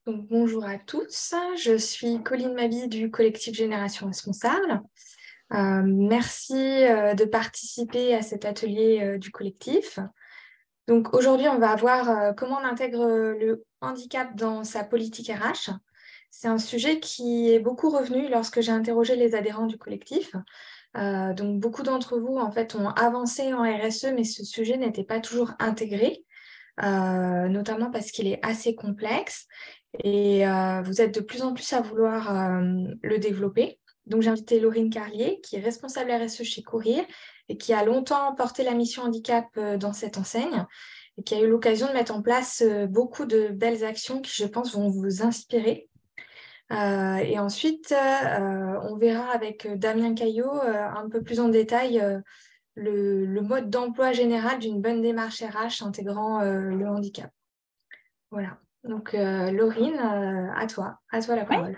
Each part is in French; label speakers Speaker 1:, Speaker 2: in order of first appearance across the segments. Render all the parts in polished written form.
Speaker 1: Donc, bonjour à tous, je suis Colline Mabi du collectif Génération Responsable. Merci de participer à cet atelier du collectif. Donc aujourd'hui, on va voir comment on intègre le handicap dans sa politique RH. C'est un sujet qui est beaucoup revenu lorsque j'ai interrogé les adhérents du collectif. Donc beaucoup d'entre vous en fait ont avancé en RSE, mais ce sujet n'était pas toujours intégré, notamment parce qu'il est assez complexe et vous êtes de plus en plus à vouloir le développer. Donc j'ai invité Laurine Carlier, qui est responsable RSE chez Courir et qui a longtemps porté la mission handicap dans cette enseigne et qui a eu l'occasion de mettre en place beaucoup de belles actions qui, je pense, vont vous inspirer. Et ensuite, on verra avec Damien Caillot un peu plus en détail le mode d'emploi général d'une bonne démarche RH intégrant le handicap. Voilà. Donc, Laurine, à toi la
Speaker 2: Oui.
Speaker 1: parole.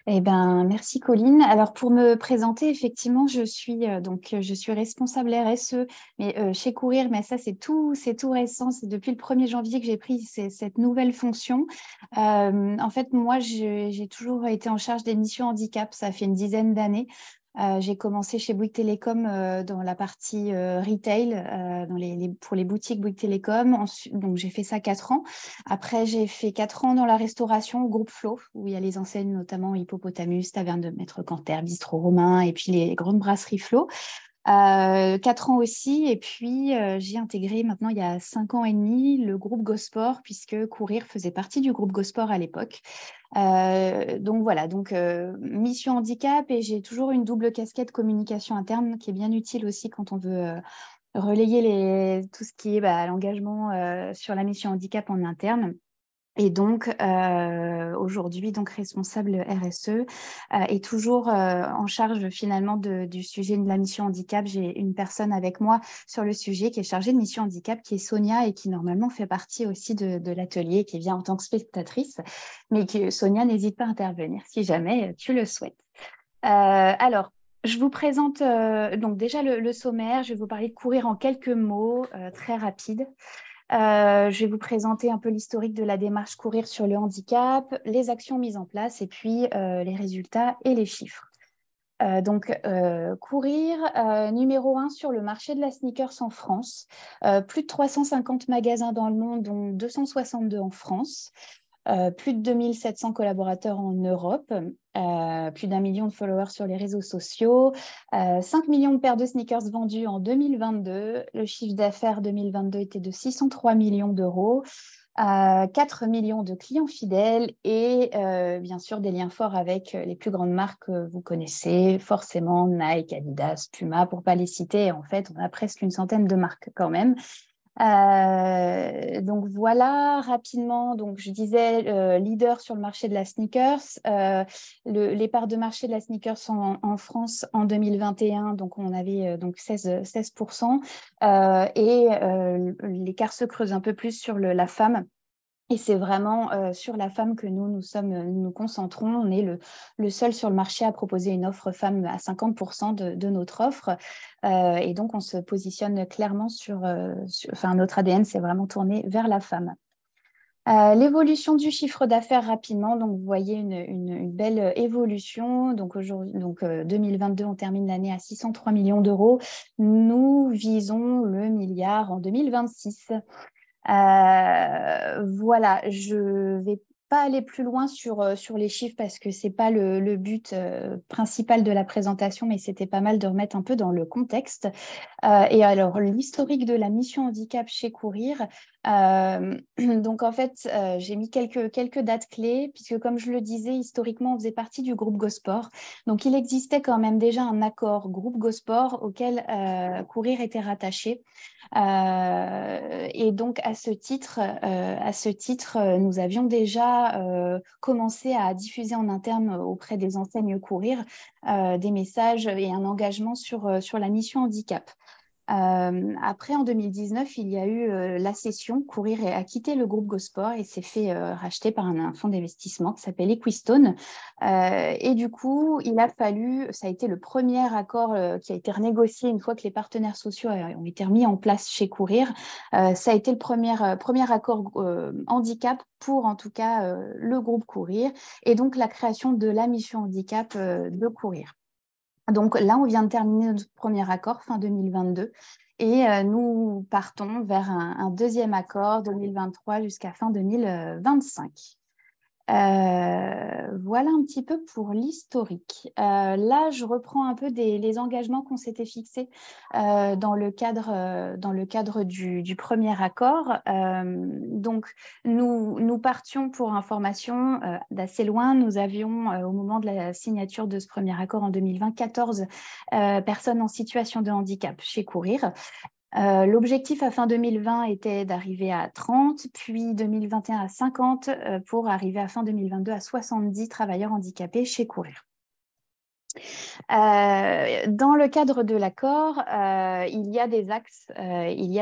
Speaker 2: Merci Colline. Alors pour me présenter, effectivement, je suis responsable RSE, mais chez Courir, mais ça c'est tout récent. C'est depuis le 1er janvier que j'ai pris cette nouvelle fonction. En fait, moi, j'ai toujours été en charge des missions handicap. Ça fait une dizaine d'années. J'ai commencé chez Bouygues Télécom dans la partie retail, pour les boutiques Bouygues Télécom. Donc, j'ai fait ça 4 ans. Après, j'ai fait 4 ans dans la restauration au groupe Flo, où il y a les enseignes, notamment Hippopotamus, Taverne de Maître Canter, Bistrot Romain, et puis les grandes brasseries Flo. 4 ans aussi, et puis j'ai intégré maintenant il y a 5 ans et demi le groupe Gosport, puisque Courir faisait partie du groupe Gosport à l'époque. Donc voilà, mission handicap, et j'ai toujours une double casquette communication interne qui est bien utile aussi quand on veut relayer tout ce qui est l'engagement sur la mission handicap en interne. Et donc, aujourd'hui, donc responsable RSE et toujours en charge finalement du sujet de la mission handicap. J'ai une personne avec moi sur le sujet qui est chargée de mission handicap, qui est Sonia, et qui normalement fait partie aussi de l'atelier, qui vient en tant que spectatrice. Mais Sonia, n'hésite pas à intervenir si jamais tu le souhaites. Alors, je vous présente donc déjà le sommaire. Je vais vous parler de Courir en quelques mots, très rapides. Je vais vous présenter un peu l'historique de la démarche Courir sur le handicap, les actions mises en place, et puis les résultats et les chiffres. Courir, numéro 1 sur le marché de la sneakers en France. Plus de 350 magasins dans le monde, dont 262 en France. Plus de 2700 collaborateurs en Europe, plus d'1 million de followers sur les réseaux sociaux, 5 millions de paires de sneakers vendues en 2022. Le chiffre d'affaires 2022 était de 603 millions d'euros. 4 millions de clients fidèles et bien sûr des liens forts avec les plus grandes marques que vous connaissez, forcément Nike, Adidas, Puma, pour ne pas les citer. En fait, on a presque une centaine de marques quand même. Donc voilà, rapidement, donc je disais leader sur le marché de la sneakers. Les parts de marché de la sneakers en France en 2021, donc on avait donc 16%, l'écart se creuse un peu plus sur la femme. Et c'est vraiment sur la femme que nous concentrons. On est le seul sur le marché à proposer une offre femme à 50% de notre offre. Et donc, on se positionne clairement enfin, notre ADN, c'est vraiment tourné vers la femme. L'évolution du chiffre d'affaires rapidement. Donc, vous voyez une belle évolution. Donc, aujourd'hui, 2022, on termine l'année à 603 millions d'euros. Nous visons le milliard en 2026. Voilà, je vais pas aller plus loin sur les chiffres parce que c'est pas le but principal de la présentation, mais c'était pas mal de remettre un peu dans le contexte. Et alors, l'historique de la mission handicap chez Courir. Donc, en fait, j'ai mis quelques dates clés, puisque comme je le disais, historiquement, on faisait partie du groupe Gosport. Donc, il existait quand même déjà un accord groupe Gosport auquel Courir était rattaché. Et donc, à ce titre, nous avions déjà commencé à diffuser en interne auprès des enseignes Courir des messages et un engagement sur la mission handicap. Après, en 2019, il y a eu la cession. Courir a quitté le groupe Gosport et s'est fait racheter par un fonds d'investissement qui s'appelle Equistone. Et du coup, il a fallu, ça a été le premier accord qui a été renégocié une fois que les partenaires sociaux ont été remis en place chez Courir. Ça a été le premier accord handicap pour, en tout cas, le groupe Courir et donc la création de la mission handicap de Courir. Donc là, on vient de terminer notre premier accord fin 2022 et nous partons vers un deuxième accord 2023 jusqu'à fin 2025. Voilà un petit peu pour l'historique. Là, je reprends un peu les engagements qu'on s'était fixés dans le cadre du premier accord. Donc, nous partions pour information d'assez loin. Nous avions, au moment de la signature de ce premier accord en 2020, 14 personnes en situation de handicap chez Courir. L'objectif à fin 2020 était d'arriver à 30, puis 2021 à 50, pour arriver à fin 2022 à 70 travailleurs handicapés chez Courir. Dans le cadre de l'accord, il y a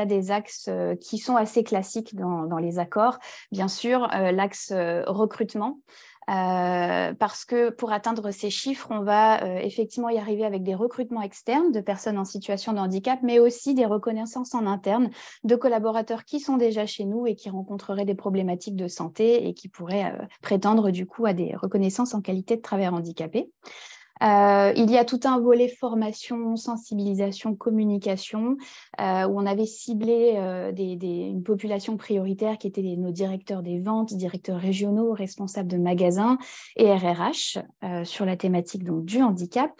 Speaker 2: des axes qui sont assez classiques dans les accords. Bien sûr, l'axe recrutement. Parce que pour atteindre ces chiffres, on va effectivement y arriver avec des recrutements externes de personnes en situation de handicap, mais aussi des reconnaissances en interne de collaborateurs qui sont déjà chez nous et qui rencontreraient des problématiques de santé et qui pourraient prétendre du coup à des reconnaissances en qualité de travailleur handicapé. Il y a tout un volet formation, sensibilisation, communication, où on avait ciblé une population prioritaire qui étaient nos directeurs des ventes, directeurs régionaux, responsables de magasins et RRH sur la thématique donc, du handicap.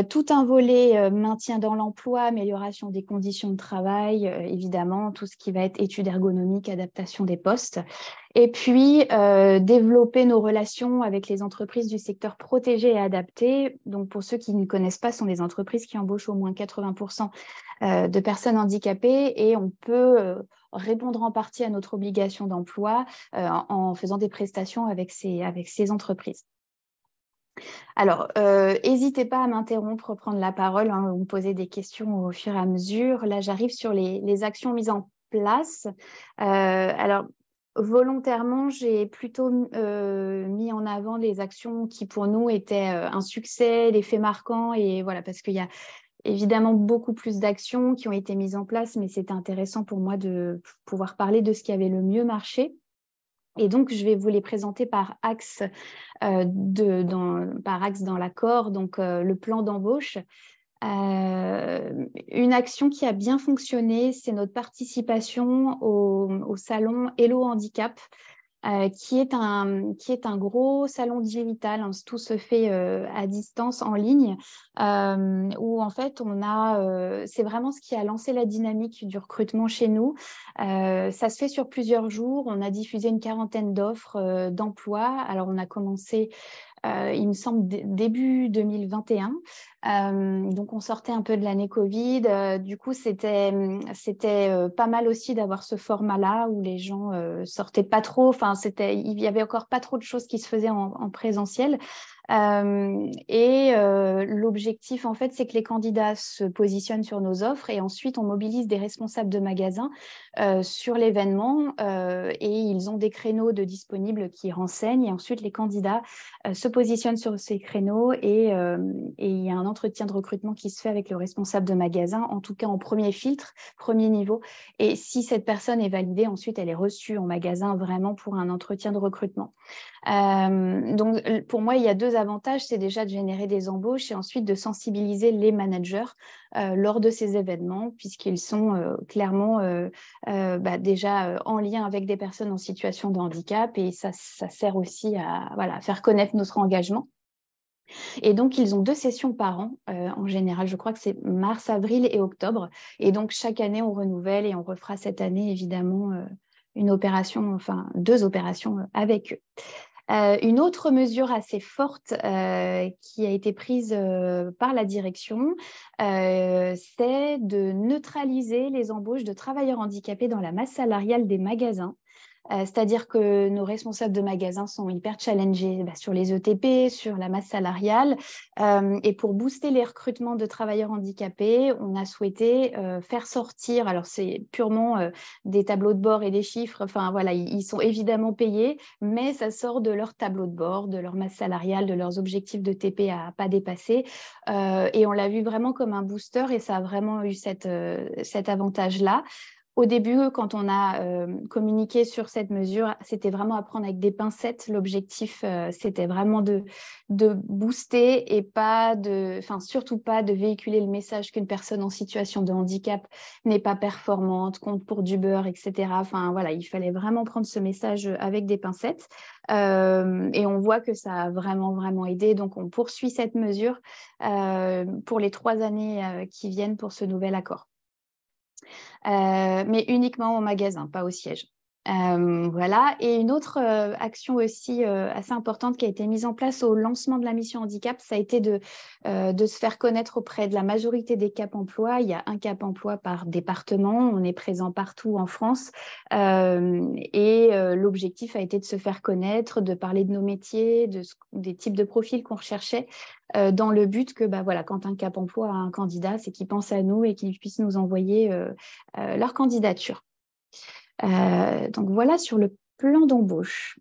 Speaker 2: Tout un volet maintien dans l'emploi, amélioration des conditions de travail, évidemment, tout ce qui va être études ergonomiques, adaptation des postes. Et puis, développer nos relations avec les entreprises du secteur protégé et adapté. Donc, pour ceux qui ne connaissent pas, ce sont des entreprises qui embauchent au moins 80% de personnes handicapées et on peut répondre en partie à notre obligation d'emploi en faisant des prestations avec ces entreprises. Alors, n'hésitez pas à m'interrompre, prendre la parole, hein, ou me poser des questions au fur et à mesure. Là, j'arrive sur les actions mises en place. Alors, volontairement, j'ai plutôt mis en avant les actions qui, pour nous, étaient un succès, des faits marquants. Et voilà, parce qu'il y a évidemment beaucoup plus d'actions qui ont été mises en place, mais c'était intéressant pour moi de pouvoir parler de ce qui avait le mieux marché. Et donc, je vais vous les présenter par axe dans l'accord, donc le plan d'embauche. Une action qui a bien fonctionné, c'est notre participation au salon Hello Handicap, qui est un gros salon digital, hein, tout se fait à distance, en ligne, où en fait c'est vraiment ce qui a lancé la dynamique du recrutement chez nous. Ça se fait sur plusieurs jours, on a diffusé une quarantaine d'offres d'emploi. Alors on a commencé il me semble début 2021. Donc, on sortait un peu de l'année Covid. Du coup, c'était pas mal aussi d'avoir ce format-là où les gens sortaient pas trop. Enfin, il y avait encore pas trop de choses qui se faisaient en présentiel. L'objectif, en fait, c'est que les candidats se positionnent sur nos offres et ensuite, on mobilise des responsables de magasins sur l'événement et ils ont des créneaux de disponibles qui renseignent et ensuite, les candidats se positionnent sur ces créneaux et il y a un entretien de recrutement qui se fait avec le responsable de magasin, en tout cas en premier filtre, premier niveau. Et si cette personne est validée, ensuite, elle est reçue en magasin vraiment pour un entretien de recrutement. Donc, pour moi, il y a deux avantages. C'est déjà de générer des embauches et ensuite de sensibiliser les managers lors de ces événements, puisqu'ils sont clairement déjà en lien avec des personnes en situation de handicap et ça sert aussi à faire connaître notre engagement. Et donc, ils ont 2 sessions par an en général. Je crois que c'est mars, avril et octobre. Et donc, chaque année, on renouvelle et on refera cette année, évidemment, une opération, enfin 2 opérations avec eux. Une autre mesure assez forte qui a été prise par la direction, c'est de neutraliser les embauches de travailleurs handicapés dans la masse salariale des magasins. C'est-à-dire que nos responsables de magasins sont hyper challengés sur les ETP, sur la masse salariale. Et pour booster les recrutements de travailleurs handicapés, on a souhaité faire sortir, alors c'est purement des tableaux de bord et des chiffres, enfin voilà, ils sont évidemment payés, mais ça sort de leur tableau de bord, de leur masse salariale, de leurs objectifs de TP à pas dépasser. Et on l'a vu vraiment comme un booster et ça a vraiment eu cet avantage-là. Au début, quand on a communiqué sur cette mesure, c'était vraiment à prendre avec des pincettes. L'objectif, c'était vraiment de booster et surtout pas de véhiculer le message qu'une personne en situation de handicap n'est pas performante, compte pour du beurre, etc. Enfin, voilà, il fallait vraiment prendre ce message avec des pincettes. Et on voit que ça a vraiment, vraiment aidé. Donc, on poursuit cette mesure pour les 3 années qui viennent pour ce nouvel accord. Mais uniquement au magasin, pas au siège. Voilà. Et une autre action aussi assez importante qui a été mise en place au lancement de la mission handicap, ça a été de se faire connaître auprès de la majorité des Cap Emploi. Il y a un Cap Emploi par département, on est présent partout en France. L'objectif a été de se faire connaître, de parler de nos métiers, des types de profils qu'on recherchait, dans le but que quand un Cap Emploi a un candidat, c'est qu'il pense à nous et qu'il puisse nous envoyer leur candidature. Donc voilà sur le plan d'embauche.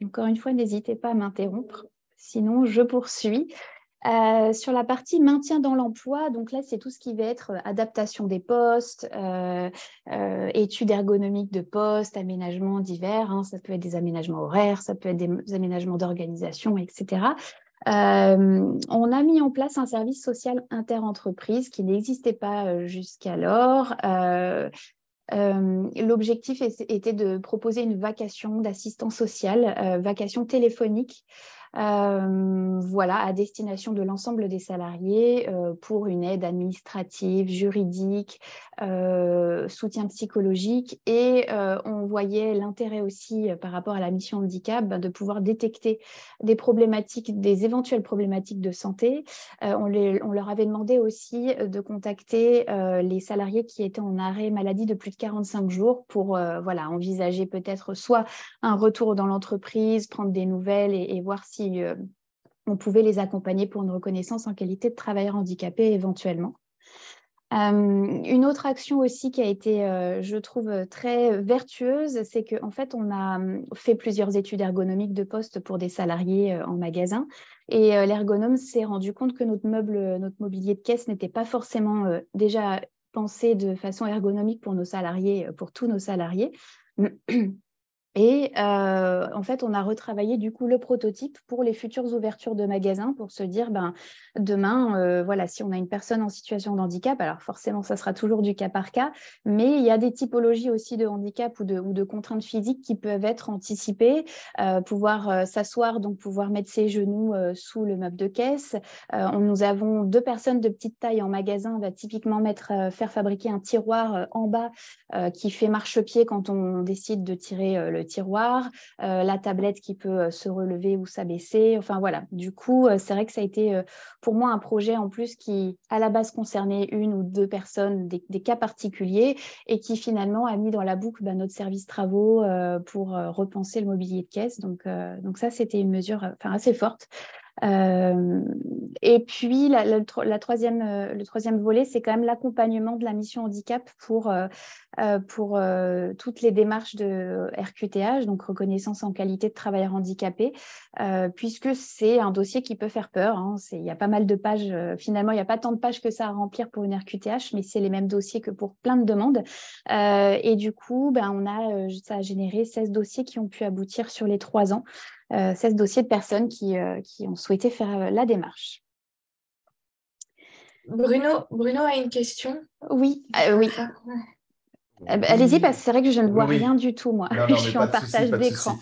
Speaker 2: Encore une fois, n'hésitez pas à m'interrompre, sinon je poursuis. Sur la partie maintien dans l'emploi, donc là, c'est tout ce qui va être adaptation des postes, études ergonomiques de postes, aménagements divers, hein, ça peut être des aménagements horaires, ça peut être des aménagements d'organisation, etc. On a mis en place un service social interentreprise qui n'existait pas jusqu'alors. L'objectif était de proposer une vacation d'assistance sociale, vacation téléphonique, à destination de l'ensemble des salariés pour une aide administrative, juridique, soutien psychologique. Et on voyait l'intérêt aussi par rapport à la mission handicap de pouvoir détecter des éventuelles problématiques de santé. On leur avait demandé aussi de contacter les salariés qui étaient en arrêt maladie de plus de 45 jours pour envisager peut-être soit un retour dans l'entreprise, prendre des nouvelles et voir si on pouvait les accompagner pour une reconnaissance en qualité de travailleur handicapé éventuellement. Une autre action aussi qui a été, je trouve, très vertueuse, c'est qu'en fait, on a fait plusieurs études ergonomiques de poste pour des salariés en magasin. Et l'ergonome s'est rendu compte que notre mobilier de caisse n'était pas forcément déjà pensé de façon ergonomique pour nos salariés, pour tous nos salariés. Et en fait, on a retravaillé du coup le prototype pour les futures ouvertures de magasins pour se dire, demain, si on a une personne en situation de handicap, alors forcément, ça sera toujours du cas par cas, mais il y a des typologies aussi de handicap ou de contraintes physiques qui peuvent être anticipées, pouvoir s'asseoir, donc pouvoir mettre ses genoux sous le meuble de caisse. Nous avons 2 personnes de petite taille en magasin, on va typiquement faire fabriquer un tiroir en bas qui fait marchepied quand on décide de tirer le tiroir, la tablette qui peut se relever ou s'abaisser. Enfin voilà, du coup, c'est vrai que ça a été pour moi un projet en plus qui, à la base, concernait 1 ou 2 personnes, des cas particuliers, et qui finalement a mis dans la boucle notre service travaux pour repenser le mobilier de caisse. Donc ça, c'était une mesure assez forte. Et puis, le troisième volet, c'est quand même l'accompagnement de la mission handicap pour toutes les démarches de RQTH, donc reconnaissance en qualité de travailleur handicapé, puisque c'est un dossier qui peut faire peur. Hein. Il y a pas mal de pages. Finalement, il n'y a pas tant de pages que ça à remplir pour une RQTH, mais c'est les mêmes dossiers que pour plein de demandes. Et du coup, ça a généré 16 dossiers qui ont pu aboutir sur les 3 ans. 16 dossiers de personnes qui ont souhaité faire la démarche.
Speaker 1: Bruno a une question.
Speaker 2: Oui, oui. Allez-y, parce que c'est vrai que je ne vois rien du tout, moi.
Speaker 3: Non,
Speaker 2: je
Speaker 3: mais
Speaker 2: suis en partage d'écran.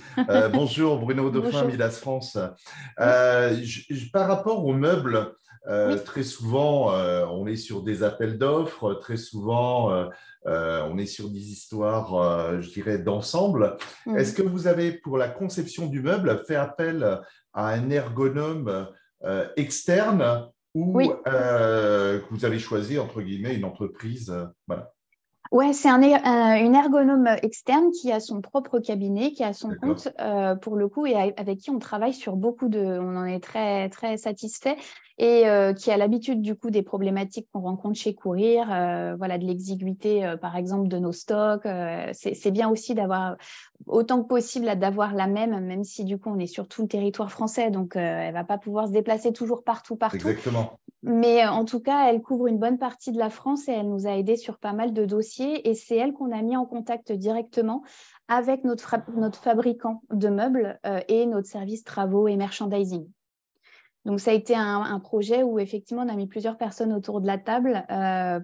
Speaker 3: Bonjour, Bruno Dauphin, Milas France. Par rapport aux meubles, très souvent, on est sur des appels d'offres, très souvent, on est sur des histoires, je dirais, d'ensemble. Est-ce que vous avez, pour la conception du meuble, fait appel à un ergonome externe ou que vous avez choisi, entre guillemets, une entreprise voilà.
Speaker 2: Ouais, c'est une ergonome externe qui a son propre cabinet, qui a son compte pour le coup et avec qui on travaille sur on en est très, très satisfait et qui a l'habitude du coup des problématiques qu'on rencontre chez Courir, voilà, de l'exiguïté par exemple de nos stocks. C'est bien aussi d'avoir autant que possible d'avoir la même si du coup on est sur tout le territoire français, donc elle va pas pouvoir se déplacer toujours partout.
Speaker 3: Exactement.
Speaker 2: Mais en tout cas, elle couvre une bonne partie de la France et elle nous a aidés sur pas mal de dossiers. Et c'est elle qu'on a mis en contact directement avec notre fabricant de meubles et notre service travaux et merchandising. Donc, ça a été un projet où effectivement, on a mis plusieurs personnes autour de la table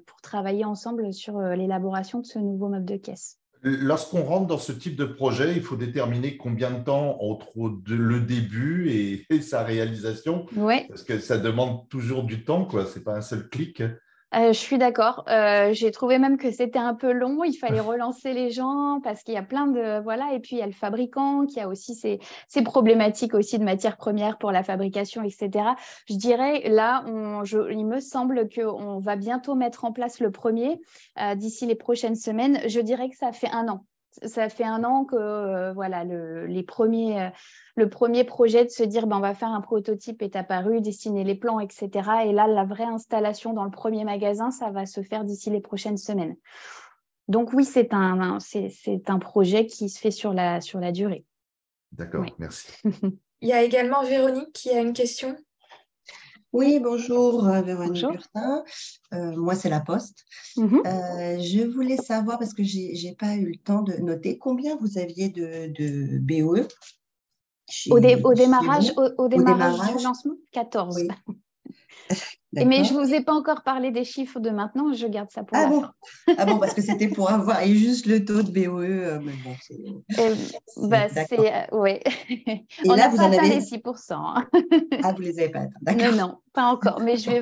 Speaker 2: pour travailler ensemble sur l'élaboration de ce nouveau meuble de caisse.
Speaker 3: Lorsqu'on rentre dans ce type de projet, il faut déterminer combien de temps entre le début et sa réalisation,
Speaker 2: Ouais.
Speaker 3: parce que ça demande toujours du temps, quoi. Ce n'est pas un seul clic.
Speaker 2: Je suis d'accord. J'ai trouvé même que c'était un peu long. Il fallait relancer les gens parce qu'il y a plein de… Voilà. Et puis, il y a le fabricant qui a aussi ses problématiques aussi de matières premières pour la fabrication, etc. Je dirais, là, il me semble qu'on va bientôt mettre en place le premier d'ici les prochaines semaines. Je dirais que ça fait 1 an. Ça fait 1 an que voilà, le premier projet de se dire on va faire un prototype est apparu, dessiner les plans, etc. Et là, la vraie installation dans le premier magasin, ça va se faire d'ici les prochaines semaines. Donc oui, c'est un projet qui se fait sur la durée.
Speaker 3: D'accord, oui. Merci.
Speaker 1: Il y a également Véronique qui a une question.
Speaker 4: Oui, bonjour Véronique Burtin. Moi, c'est La Poste. Je voulais savoir, parce que je n'ai pas eu le temps de noter, combien vous aviez de BOE
Speaker 2: au démarrage du lancement, 14.
Speaker 4: Oui.
Speaker 2: Mais je ne vous ai pas encore parlé des chiffres de maintenant, je garde ça pour la fin.
Speaker 4: Ah bon, parce que c'était pour avoir et juste le taux de BOE, mais bon,
Speaker 2: oui.
Speaker 4: On
Speaker 2: n'a pas atteint les 6%.
Speaker 4: Ah, vous ne les avez pas atteints, d'accord.
Speaker 2: Non, pas encore, mais je vais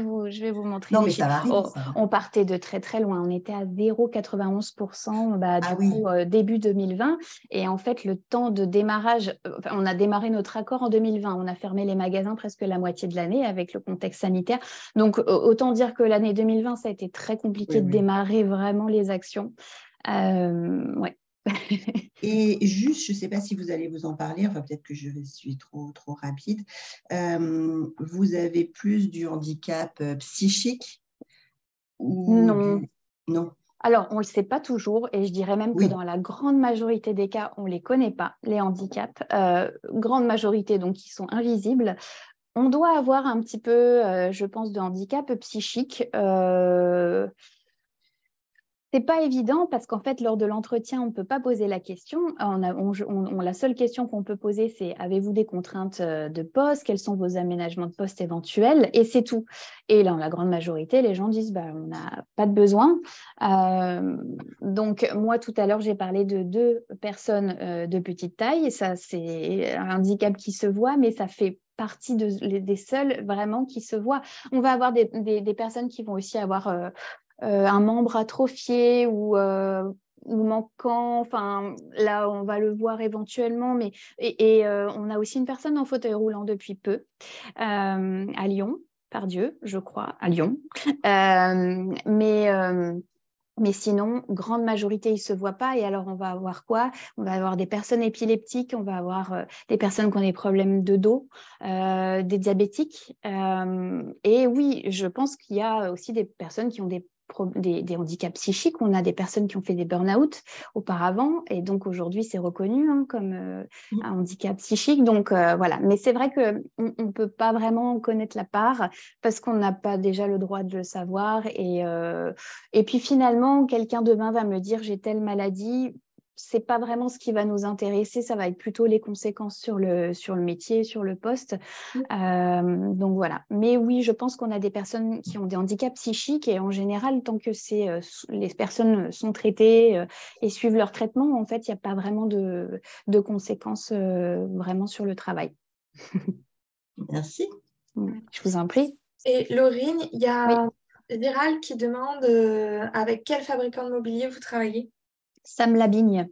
Speaker 2: vous montrer les chiffres.
Speaker 4: Ça va.
Speaker 2: On partait de très, très loin. On était à 0,91% début 2020. Et en fait, le temps de démarrage, on a démarré notre accord en 2020. On a fermé les magasins presque la moitié de l'année avec le contexte sanitaire. Donc, autant dire que l'année 2020, ça a été très compliqué de démarrer vraiment les actions. Ouais.
Speaker 4: Et juste, je ne sais pas si vous allez vous en parler, enfin peut-être que je suis trop rapide. Vous avez plus du handicap psychique ou
Speaker 2: Non. Alors, on ne le sait pas toujours et je dirais même que dans la grande majorité des cas, on ne les connaît pas, les handicaps. Grande majorité, donc, qui sont invisibles. On doit avoir un petit peu, je pense, de handicap psychique. C'est pas évident parce qu'en fait, lors de l'entretien, on ne peut pas poser la question. La seule question qu'on peut poser, c'est avez-vous des contraintes de poste? Quels sont vos aménagements de poste éventuels? Et c'est tout. Et dans la grande majorité, les gens disent on n'a pas de besoin. Donc, moi, tout à l'heure, j'ai parlé de 2 personnes de petite taille. Ça, c'est un handicap qui se voit, mais ça fait partie des seuls vraiment qui se voient. On va avoir des personnes qui vont aussi avoir… un membre atrophié ou manquant, enfin là on va le voir éventuellement, mais on a aussi une personne en fauteuil roulant depuis peu à Lyon, par Dieu, je crois, à Lyon. Mais sinon, grande majorité, ils ne se voient pas. Et alors, on va avoir quoi? On va avoir des personnes épileptiques, on va avoir des personnes qui ont des problèmes de dos, des diabétiques. Et oui, je pense qu'il y a aussi des personnes qui ont des handicaps psychiques. On a des personnes qui ont fait des burn-out auparavant. Et donc, aujourd'hui, c'est reconnu comme un handicap psychique. Donc, voilà. Mais c'est vrai qu'on ne peut pas vraiment connaître la part parce qu'on n'a pas déjà le droit de le savoir. Et puis, finalement, quelqu'un demain va me dire j'ai telle maladie. C'est pas vraiment ce qui va nous intéresser, ça va être plutôt les conséquences sur le métier, sur le poste. Donc voilà. Mais oui, je pense qu'on a des personnes qui ont des handicaps psychiques et en général, tant que les personnes sont traitées et suivent leur traitement, en fait, il n'y a pas vraiment de conséquences vraiment sur le travail.
Speaker 4: Merci.
Speaker 2: Je vous en prie.
Speaker 1: Et Laurine, il y a Viral qui demande avec quel fabricant de mobilier vous travaillez?
Speaker 2: Sam Labigne.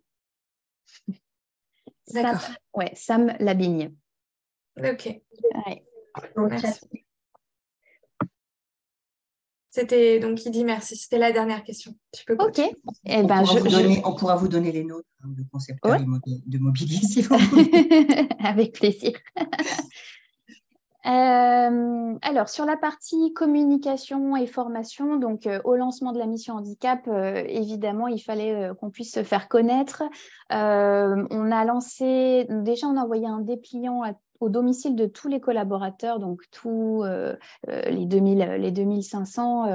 Speaker 1: D'accord.
Speaker 2: Sam Labigne.
Speaker 1: Ok.
Speaker 2: Ouais.
Speaker 1: Merci. Donc, il dit merci. C'était la dernière question. Tu peux
Speaker 2: Ok.
Speaker 1: continuer.
Speaker 2: Eh ben,
Speaker 4: On pourra vous donner les nôtres, le concepteur
Speaker 2: Ouais.
Speaker 4: de mobilier, si vous voulez.
Speaker 2: Avec plaisir. Alors, sur la partie communication et formation, donc au lancement de la mission handicap, évidemment, il fallait qu'on puisse se faire connaître. On a envoyé un dépliant au domicile de tous les collaborateurs, donc tous les 2500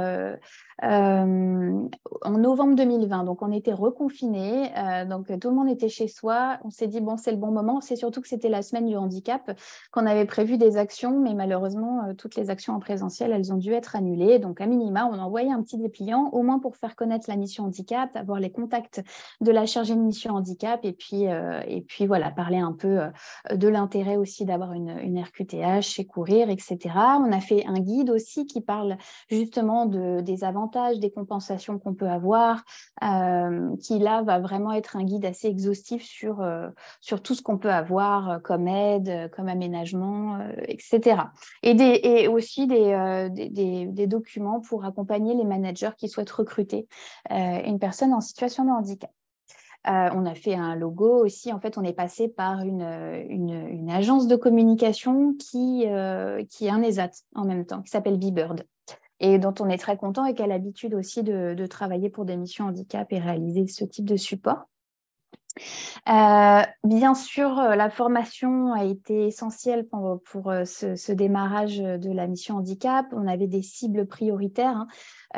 Speaker 2: en novembre 2020. Donc, on était reconfinés, donc tout le monde était chez soi. On s'est dit, bon, c'est le bon moment. C'est surtout que c'était la semaine du handicap, qu'on avait prévu des actions, mais malheureusement, toutes les actions en présentiel, elles ont dû être annulées. Donc, à minima, on a envoyé un petit dépliant, au moins pour faire connaître la mission handicap, avoir les contacts de la chargée de mission handicap, et puis voilà, parler un peu de l'intérêt aussi d'avoir une RQTH chez Courir, etc. On a fait un guide aussi qui parle justement des avantages, des compensations qu'on peut avoir, qui là va vraiment être un guide assez exhaustif sur tout ce qu'on peut avoir comme aide, comme aménagement, etc. Et aussi des documents pour accompagner les managers qui souhaitent recruter une personne en situation de handicap. On a fait un logo aussi. En fait, on est passé par une agence de communication qui est un ESAT en même temps, qui s'appelle B-Bird, et dont on est très content et qui a l'habitude aussi de travailler pour des missions handicap et réaliser ce type de support. Bien sûr, la formation a été essentielle pour ce démarrage de la mission handicap. On avait des cibles prioritaires.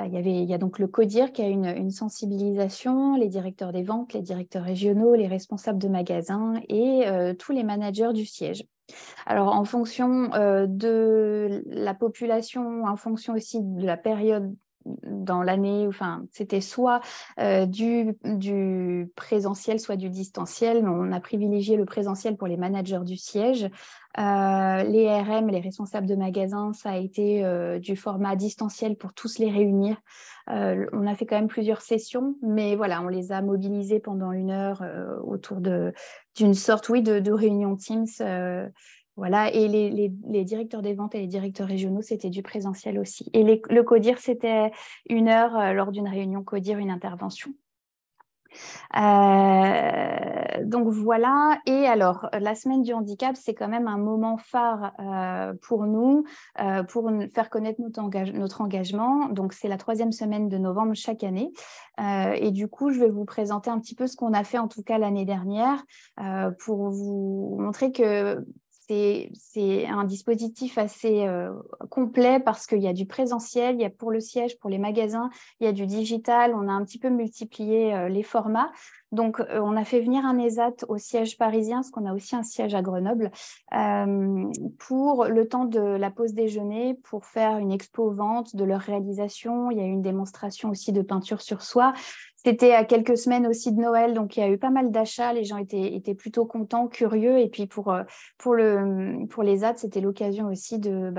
Speaker 2: Il y a donc le CODIR qui a une sensibilisation, les directeurs des ventes, les directeurs régionaux, les responsables de magasins et tous les managers du siège. Alors, en fonction de la population, en fonction aussi de la période dans l'année, enfin, c'était soit du présentiel, soit du distanciel. On a privilégié le présentiel pour les managers du siège. Les RM, les responsables de magasins, ça a été du format distanciel pour tous les réunir. On a fait quand même plusieurs sessions, mais voilà, on les a mobilisés pendant 1 heure autour d'une sorte, de réunion Teams. Voilà, et les directeurs des ventes et les directeurs régionaux, c'était du présentiel aussi. Et le CODIR, c'était 1 heure lors d'une réunion CODIR, une intervention. Donc voilà. Et alors, la semaine du handicap, c'est quand même un moment phare pour nous, pour faire connaître notre engagement. Donc, c'est la 3e semaine de novembre chaque année. Et du coup, je vais vous présenter un petit peu ce qu'on a fait, en tout cas l'année dernière, pour vous montrer que c'est un dispositif assez complet, parce qu'il y a du présentiel, il y a pour le siège, pour les magasins, il y a du digital. On a un petit peu multiplié les formats. Donc, on a fait venir un ESAT au siège parisien, parce qu'on a aussi un siège à Grenoble, pour le temps de la pause déjeuner, pour faire une expo-vente de leur réalisation. Il y a eu une démonstration aussi de peinture sur soie. C'était à quelques semaines aussi de Noël, donc il y a eu pas mal d'achats. Les gens étaient plutôt contents, curieux. Et puis pour les AD, c'était l'occasion aussi de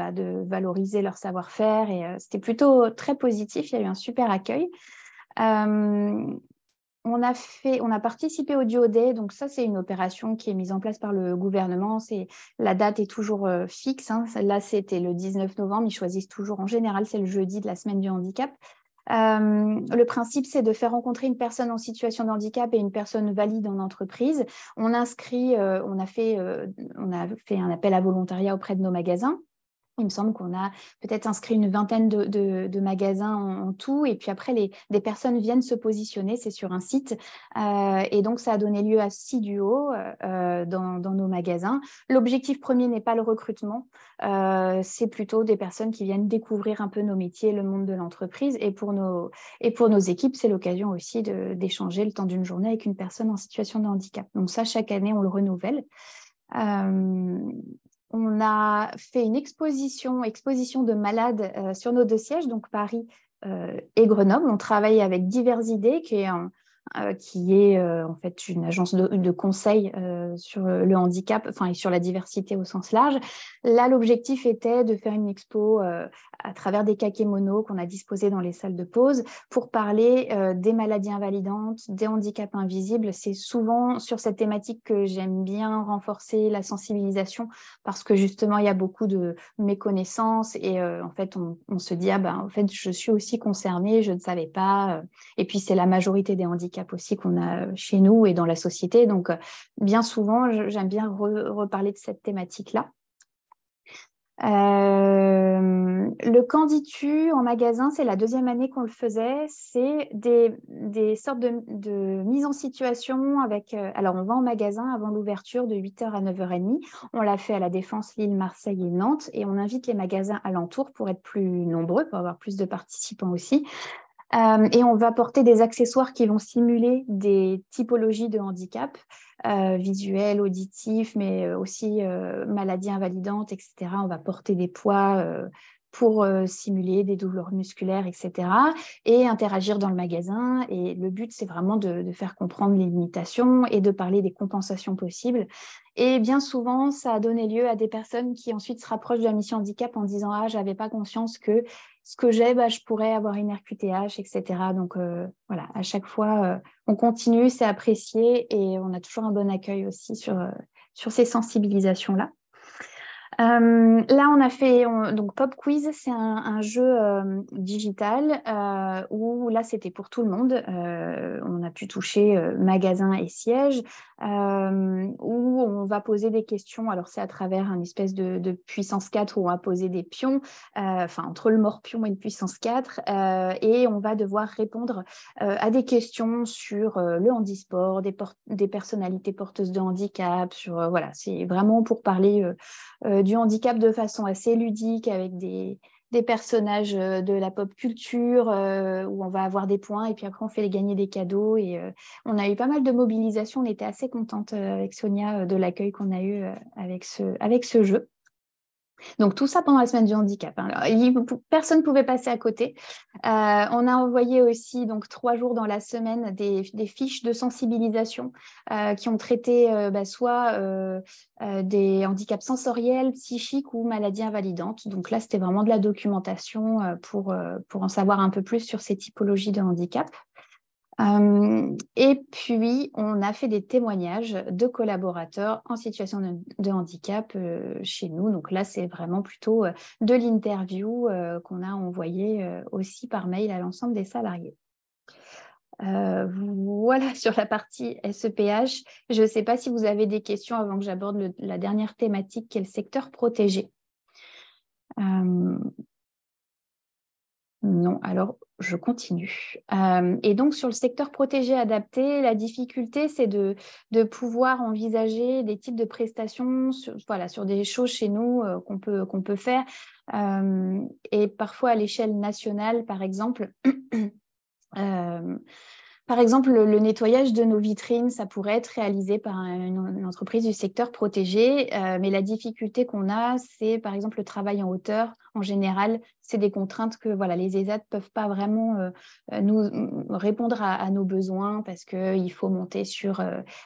Speaker 2: valoriser leur savoir-faire. Et c'était plutôt très positif. Il y a eu un super accueil. On a participé au Duo Day. Donc ça, c'est une opération qui est mise en place par le gouvernement. La date est toujours fixe. Là, c'était le 19 novembre. Ils choisissent toujours, en général, c'est le jeudi de la semaine du handicap. Le principe, c'est de faire rencontrer une personne en situation de handicap et une personne valide en entreprise. On a fait un appel à volontariat auprès de nos magasins. Il me semble qu'on a peut-être inscrit une vingtaine de magasins en tout. Et puis après, des personnes viennent se positionner. C'est sur un site. Et donc, ça a donné lieu à 6 duos dans nos magasins. L'objectif premier n'est pas le recrutement. C'est plutôt des personnes qui viennent découvrir un peu nos métiers, le monde de l'entreprise. Et pour nos équipes, c'est l'occasion aussi d'échanger le temps d'une journée avec une personne en situation de handicap. Donc ça, chaque année, on le renouvelle. On a fait une exposition de malades sur nos 2 sièges, donc Paris et Grenoble. On travaille avec Diverses Idées, qui est qui est en fait une agence de conseil sur le handicap, enfin, et sur la diversité au sens large. Là, l'objectif était de faire une expo à travers des kakémonos qu'on a disposés dans les salles de pause pour parler des maladies invalidantes, des handicaps invisibles. C'est souvent sur cette thématique que j'aime bien renforcer la sensibilisation parce que justement, il y a beaucoup de méconnaissances et en fait, on se dit, en fait, je suis aussi concernée, je ne savais pas. Et puis, c'est la majorité des handicaps aussi qu'on a chez nous et dans la société. Donc, bien souvent, j'aime bien reparler de cette thématique-là. Le Canditu en magasin, c'est la 2e année qu'on le faisait. C'est des sortes de mise en situation avec... alors, on va en magasin avant l'ouverture de 8h à 9h30. On l'a fait à La Défense, Lille, Marseille et Nantes. Et on invite les magasins alentours pour être plus nombreux, pour avoir plus de participants aussi. Et on va porter des accessoires qui vont simuler des typologies de handicap, visuels, auditifs, mais aussi maladies invalidantes, etc. On va porter des poids pour simuler des douleurs musculaires, etc. et interagir dans le magasin. Et le but, c'est vraiment de faire comprendre les limitations et de parler des compensations possibles. Et bien souvent, ça a donné lieu à des personnes qui ensuite se rapprochent de la mission handicap en disant « Ah, je n'avais pas conscience que ce que j'ai, je pourrais avoir une RQTH, etc. » Donc, voilà, à chaque fois, on continue, c'est apprécié et on a toujours un bon accueil aussi sur ces sensibilisations-là. Là, on a fait donc Pop Quiz, c'est un jeu digital où là, c'était pour tout le monde. On a pu toucher magasin et siège où on va poser des questions. Alors, c'est à travers une espèce de puissance 4 où on va poser des pions, entre le morpion et une puissance 4 et on va devoir répondre à des questions sur le handisport, des personnalités porteuses de handicap. Voilà, c'est vraiment pour parler du handicap de façon assez ludique avec des personnages de la pop culture où on va avoir des points et puis après on fait gagner des cadeaux et on a eu pas mal de mobilisation. On était assez contente avec Sonia de l'accueil qu'on a eu avec ce jeu. Donc, tout ça pendant la semaine du handicap. Alors, personne ne pouvait passer à côté. On a envoyé aussi 3 jours dans la semaine des fiches de sensibilisation qui ont traité soit des handicaps sensoriels, psychiques ou maladies invalidantes. Donc là, c'était vraiment de la documentation pour en savoir un peu plus sur ces typologies de handicap. Et puis, on a fait des témoignages de collaborateurs en situation de handicap chez nous. Donc là, c'est vraiment plutôt de l'interview qu'on a envoyé aussi par mail à l'ensemble des salariés. Voilà sur la partie SEPH. Je ne sais pas si vous avez des questions avant que j'aborde la dernière thématique qui est le secteur protégé. Non, alors je continue. Et donc, sur le secteur protégé adapté, la difficulté, c'est de pouvoir envisager des types de prestations sur des choses chez nous qu'on peut faire. Et parfois, à l'échelle nationale, par exemple, le nettoyage de nos vitrines, ça pourrait être réalisé par une entreprise du secteur protégé, mais la difficulté qu'on a, c'est par exemple le travail en hauteur. En général, c'est des contraintes que les ESAT ne peuvent pas vraiment nous répondre à nos besoins parce qu'il faut monter sur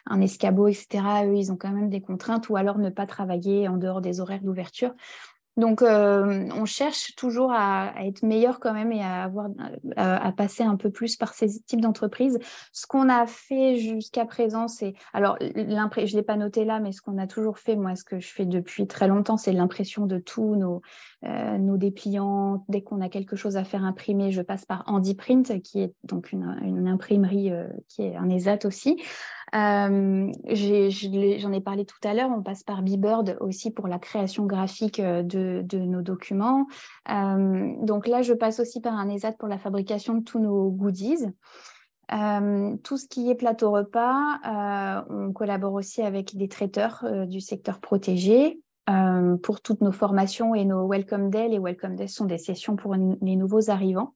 Speaker 2: un escabeau, etc. Eux, ils ont quand même des contraintes ou alors ne pas travailler en dehors des horaires d'ouverture. Donc, on cherche toujours à être meilleur quand même et à passer un peu plus par ces types d'entreprises. Ce qu'on a fait jusqu'à présent, c'est... Alors, je ne l'ai pas noté là, mais ce qu'on a toujours fait, moi, ce que je fais depuis très longtemps, c'est l'impression de tous nos dépliants. Dès qu'on a quelque chose à faire imprimer, je passe par HandiPrint, qui est donc une imprimerie qui est un ESAT aussi. J'en ai parlé tout à l'heure, on passe par Beebird aussi pour la création graphique de nos documents. Donc là, je passe aussi par un ESAT pour la fabrication de tous nos goodies. Tout ce qui est plateau repas, on collabore aussi avec des traiteurs du secteur protégé pour toutes nos formations et nos Welcome Day. Les Welcome Day sont des sessions pour les nouveaux arrivants.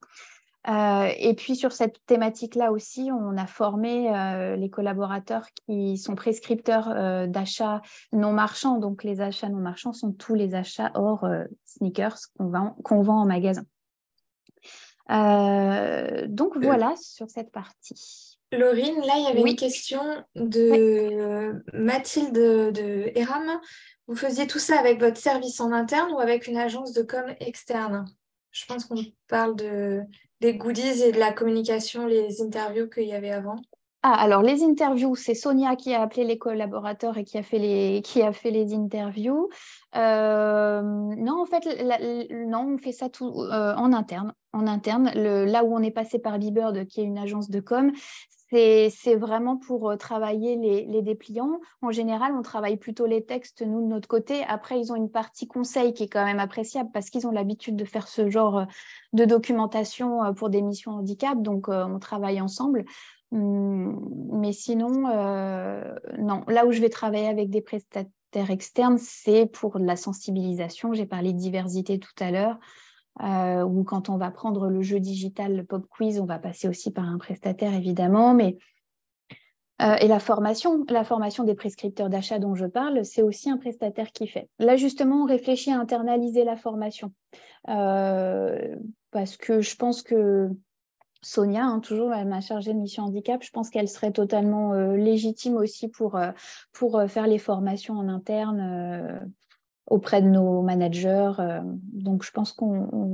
Speaker 2: Et puis sur cette thématique-là aussi, on a formé les collaborateurs qui sont prescripteurs d'achats non marchands. Donc les achats non marchands sont tous les achats hors sneakers qu'on vend en magasin. Donc voilà sur cette partie.
Speaker 1: Laurine, là, il y avait une
Speaker 2: Oui.
Speaker 1: question
Speaker 2: Oui.
Speaker 1: de Mathilde de Eram. Vous faisiez tout ça avec votre service en interne ou avec une agence de com externe? Je pense qu'on parle des goodies et de la communication, les interviews qu'il y avait avant.
Speaker 2: Ah, alors les interviews, c'est Sonia qui a appelé les collaborateurs et qui a fait les interviews. Non, en fait, non, on fait ça tout en interne. En interne, là où on est passé par Bibird, qui est une agence de com, c'est vraiment pour travailler les dépliants. En général, on travaille plutôt les textes, nous, de notre côté. Après, ils ont une partie conseil qui est quand même appréciable parce qu'ils ont l'habitude de faire ce genre de documentation pour des missions handicap. Donc, on travaille ensemble. Mais sinon, non. Là où je vais travailler avec des prestataires externes, c'est pour la sensibilisation. J'ai parlé de diversité tout à l'heure. Ou quand on va prendre le jeu digital, le pop quiz, on va passer aussi par un prestataire, évidemment. Et la formation des prescripteurs d'achat dont je parle, c'est aussi un prestataire qui fait. Là, justement, on réfléchit à internaliser la formation. Parce que je pense que Sonia, toujours ma chargée de mission handicap, je pense qu'elle serait totalement légitime aussi pour faire les formations en interne auprès de nos managers. Donc, je pense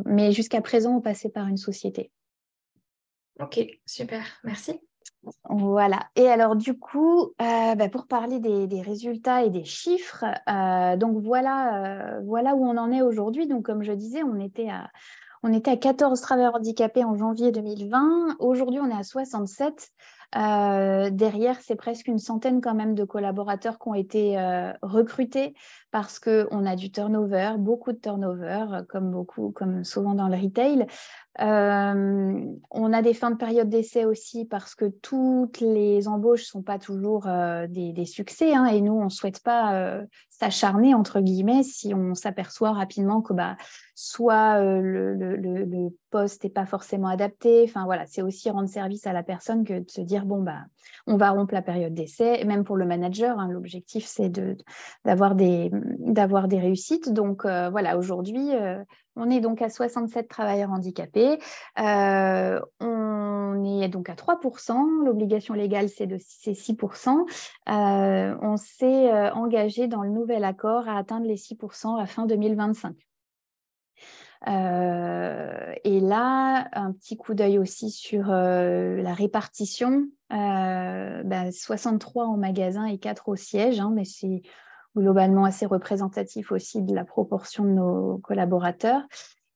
Speaker 2: mais jusqu'à présent, on passait par une société.
Speaker 1: Ok, super, merci.
Speaker 2: Voilà. Et alors, du coup, pour parler des résultats et des chiffres, donc voilà où on en est aujourd'hui. Donc, comme je disais, on était à 14 travailleurs handicapés en janvier 2020. Aujourd'hui, on est à 67. Derrière, c'est presque une centaine quand même de collaborateurs qui ont été recrutés parce qu'on a du turnover, beaucoup de turnover, comme souvent dans le retail. On a des fins de période d'essai aussi parce que toutes les embauches ne sont pas toujours des succès, hein, et nous, on ne souhaite pas s'acharner, entre guillemets, si on s'aperçoit rapidement que soit le poste n'est pas forcément adapté. Enfin, voilà, c'est aussi rendre service à la personne que de se dire, on va rompre la période d'essai. Et même pour le manager, hein, l'objectif, c'est d'avoir des réussites. Donc, voilà, aujourd'hui, on est donc à 67 travailleurs handicapés. On est donc à 3%. L'obligation légale, c'est 6%. On s'est engagé dans le nouvel accord à atteindre les 6% à fin 2025. Et là, un petit coup d'œil aussi sur la répartition. 63 en magasin et 4 au siège, hein, mais c'est globalement assez représentatif aussi de la proportion de nos collaborateurs.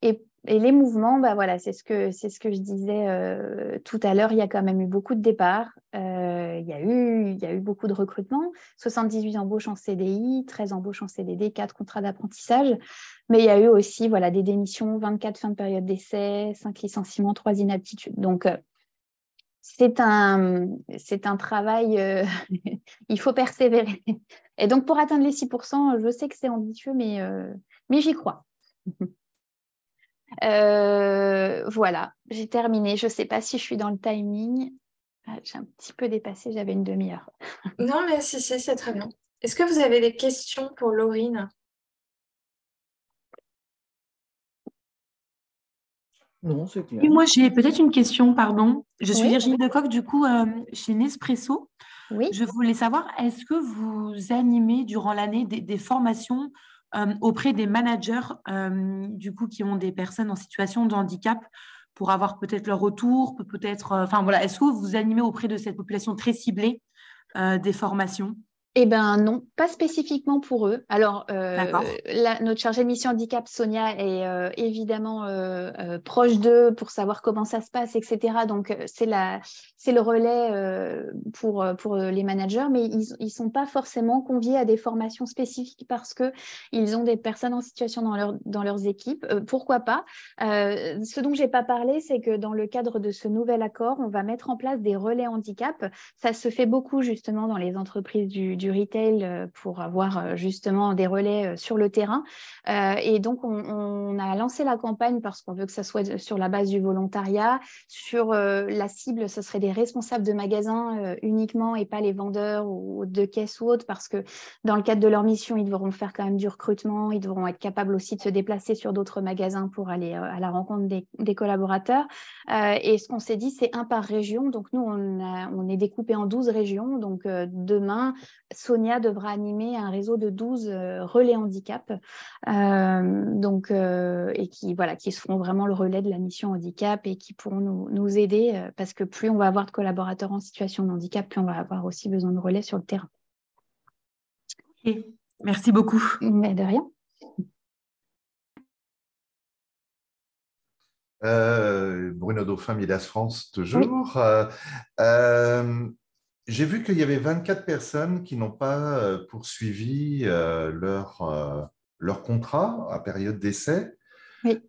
Speaker 2: Et les mouvements, voilà, c'est ce que je disais tout à l'heure, il y a quand même eu beaucoup de départs, il y a eu beaucoup de recrutements, 78 embauches en CDI, 13 embauches en CDD, 4 contrats d'apprentissage, mais il y a eu aussi des démissions, 24 fins de période d'essai, 5 licenciements, 3 inaptitudes. Donc, c'est un travail, il faut persévérer. Et donc, pour atteindre les 6%, je sais que c'est ambitieux, mais j'y crois. Voilà, j'ai terminé. Je ne sais pas si je suis dans le timing. J'ai un petit peu dépassé, j'avais une demi-heure.
Speaker 1: Non, mais si, c'est très bien. Est-ce que vous avez des questions pour Laurine?
Speaker 5: Oui,
Speaker 6: Non, c'est clair.
Speaker 5: moi, j'ai peut-être une question, pardon. Je suis
Speaker 2: Oui.
Speaker 5: Virginie Decoq, du coup, chez Nespresso.
Speaker 2: Oui.
Speaker 5: Je voulais savoir, est-ce que vous animez durant l'année des formations auprès des managers, du coup, qui ont des personnes en situation de handicap pour avoir peut-être leur retour, enfin voilà, est-ce que vous animez auprès de cette population très ciblée des formations?
Speaker 2: Eh bien non, pas spécifiquement pour eux. Alors,
Speaker 5: D'accord.
Speaker 2: notre chargée de mission handicap, Sonia, est évidemment proche d'eux pour savoir comment ça se passe, etc. Donc, c'est le relais pour les managers, mais ils ne sont pas forcément conviés à des formations spécifiques parce qu'ils ont des personnes en situation dans leurs équipes. Pourquoi pas? Ce dont je n'ai pas parlé, c'est que dans le cadre de ce nouvel accord, on va mettre en place des relais handicap. Ça se fait beaucoup justement dans les entreprises du du retail pour avoir justement des relais sur le terrain. Et donc, on a lancé la campagne parce qu'on veut que ça soit sur la base du volontariat. Sur la cible, ce serait des responsables de magasins uniquement et pas les vendeurs ou de caisse ou autres, parce que dans le cadre de leur mission, ils devront faire quand même du recrutement, ils devront être capables aussi de se déplacer sur d'autres magasins pour aller à la rencontre des collaborateurs. Et ce qu'on s'est dit, c'est un par région. Donc, nous, on est découpé en 12 régions. Donc, demain, Sonia devra animer un réseau de 12 relais handicap et qui seront vraiment le relais de la mission handicap et qui pourront nous aider parce que plus on va avoir de collaborateurs en situation de handicap, plus on va avoir aussi besoin de relais sur le terrain.
Speaker 5: Okay. Merci beaucoup.
Speaker 2: Mais de rien.
Speaker 3: Bruno Dauphin, Midas France, toujours.
Speaker 2: Oui.
Speaker 3: J'ai vu qu'il y avait 24 personnes qui n'ont pas poursuivi leur contrat à période d'essai.
Speaker 2: Oui.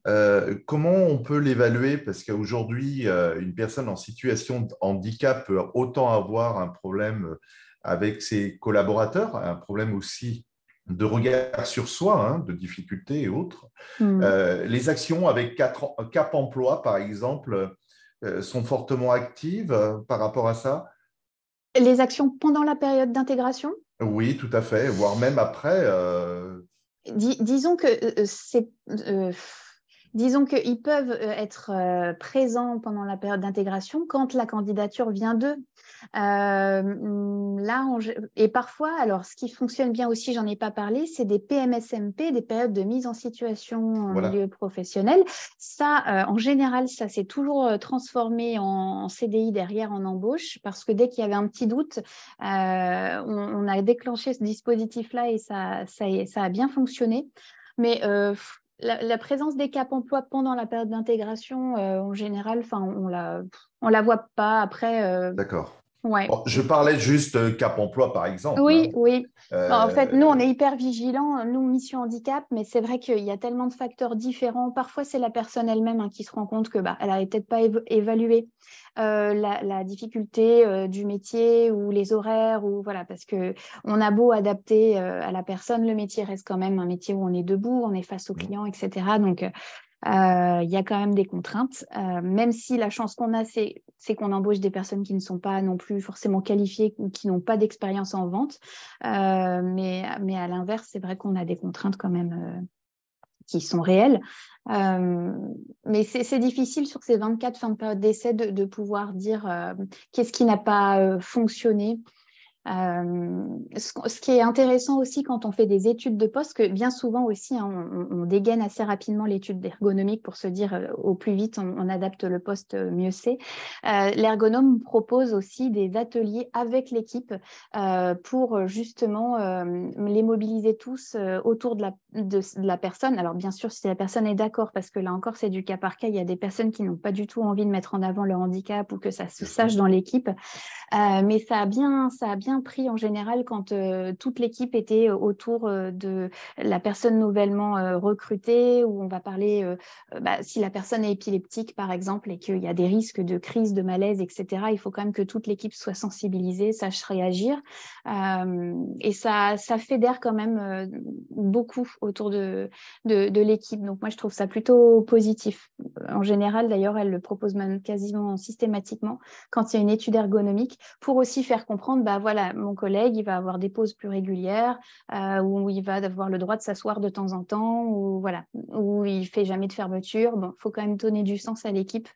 Speaker 3: Comment on peut l'évaluer? Parce qu'aujourd'hui, une personne en situation de handicap peut autant avoir un problème avec ses collaborateurs, un problème aussi de regard sur soi, hein, de difficultés et autres. Les actions avec Cap Emploi, par exemple, sont fortement actives par rapport à ça?
Speaker 2: Les actions pendant la période d'intégration?
Speaker 3: Oui, tout à fait, voire même après.
Speaker 2: Disons que disons qu'ils peuvent être présents pendant la période d'intégration quand la candidature vient d'eux. Et parfois, alors ce qui fonctionne bien aussi, j'en ai pas parlé, c'est des PMSMP, des périodes de mise en situation en milieu professionnel. Ça, en général, ça s'est toujours transformé en CDI derrière, en embauche, parce que dès qu'il y avait un petit doute, on a déclenché ce dispositif-là et ça a bien fonctionné. Mais la présence des Cap Emploi pendant la période d'intégration, en général, on la voit pas après.
Speaker 3: D'accord.
Speaker 2: Ouais.
Speaker 3: Bon, je parlais juste Cap Emploi, par exemple.
Speaker 2: Oui,
Speaker 3: hein.
Speaker 2: oui. En fait, nous, on est hyper vigilants, nous, Mission Handicap, mais c'est vrai qu'il y a tellement de facteurs différents. Parfois, c'est la personne elle-même qui se rend compte que elle n'avait peut-être pas évalué la difficulté du métier ou les horaires, ou voilà, parce qu'on a beau adapter à la personne, le métier reste quand même un métier où on est debout, on est face aux clients, etc. Donc, il y a quand même des contraintes, même si la chance qu'on a, c'est qu'on embauche des personnes qui ne sont pas non plus forcément qualifiées ou qui n'ont pas d'expérience en vente. Mais à l'inverse, c'est vrai qu'on a des contraintes quand même qui sont réelles. Mais c'est difficile sur ces 24 fins de période d'essai de pouvoir dire qu'est-ce qui n'a pas fonctionné. Ce qui est intéressant aussi quand on fait des études de poste, que bien souvent aussi, on dégaine assez rapidement l'étude ergonomique pour se dire au plus vite on adapte le poste, mieux c'est. L'ergonome propose aussi des ateliers avec l'équipe pour justement les mobiliser tous autour de la personne. Alors bien sûr, si la personne est d'accord, parce que là encore c'est du cas par cas, il y a des personnes qui n'ont pas du tout envie de mettre en avant leur handicap ou que ça se sache dans l'équipe. Mais ça a bien pris en général quand toute l'équipe était autour de la personne nouvellement recrutée, où on va parler, si la personne est épileptique par exemple et qu'il y a des risques de crise, de malaise, etc., il faut quand même que toute l'équipe soit sensibilisée, sache réagir. Et ça fédère quand même beaucoup autour de l'équipe. Donc moi, je trouve ça plutôt positif. En général, d'ailleurs, elle le propose même quasiment systématiquement quand il y a une étude ergonomique, pour aussi faire comprendre, voilà, mon collègue, il va avoir des pauses plus régulières, où il va avoir le droit de s'asseoir de temps en temps, ou voilà, où il fait jamais de fermeture. Bon, il faut quand même donner du sens à l'équipe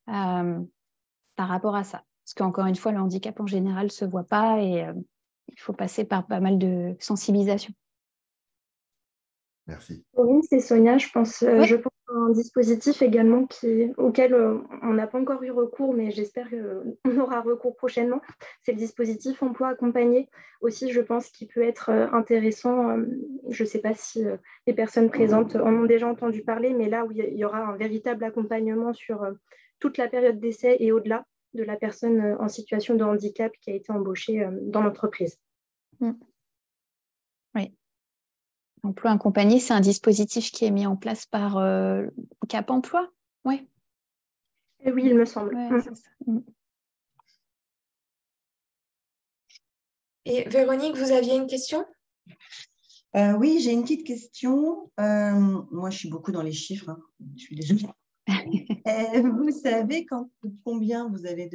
Speaker 2: par rapport à ça. Parce qu'encore une fois, le handicap en général ne se voit pas et il faut passer par pas mal de sensibilisation.
Speaker 3: Merci.
Speaker 1: Corinne, c'est Sonia, je pense
Speaker 2: Oui.
Speaker 1: à un dispositif également auquel on n'a pas encore eu recours, mais j'espère qu'on aura recours prochainement. C'est le dispositif emploi accompagné. Aussi, je pense qu'il peut être intéressant. Je ne sais pas si les personnes présentes en ont déjà entendu parler, mais là où il y aura un véritable accompagnement sur toute la période d'essai et au-delà de la personne en situation de handicap qui a été embauchée dans l'entreprise.
Speaker 2: Oui. Emploi accompagné, c'est un dispositif qui est mis en place par Cap Emploi, oui.
Speaker 1: Et oui, il me semble.
Speaker 2: Ouais, c'est ça.
Speaker 1: Et Véronique, vous aviez une question?
Speaker 4: Oui, j'ai une petite question. Moi, je suis beaucoup dans les chiffres. Je suis désolée. Vous savez combien vous avez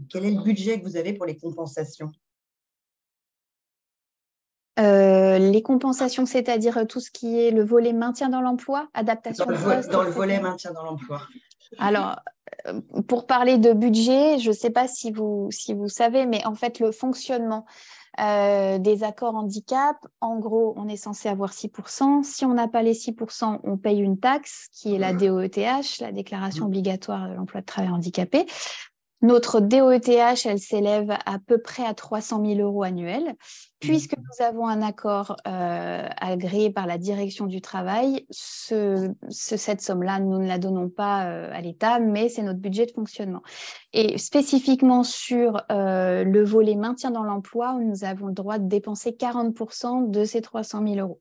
Speaker 4: quel est le budget que vous avez pour les compensations?
Speaker 2: Les compensations, c'est-à-dire tout ce qui est le volet maintien dans l'emploi, adaptation
Speaker 4: Dans le volet maintien dans l'emploi.
Speaker 2: Alors, pour parler de budget, je ne sais pas si vous savez, mais en fait, le fonctionnement des accords handicap, en gros, on est censé avoir 6%. Si on n'a pas les 6%, on paye une taxe qui est la DOETH, la déclaration obligatoire de l'emploi de travail handicapé. Notre DOETH, elle s'élève à peu près à 300 000 € annuels. Puisque nous avons un accord agréé par la direction du travail, cette somme-là, nous ne la donnons pas à l'État, mais c'est notre budget de fonctionnement. Et spécifiquement sur le volet maintien dans l'emploi, nous avons le droit de dépenser 40% de ces 300 000 €.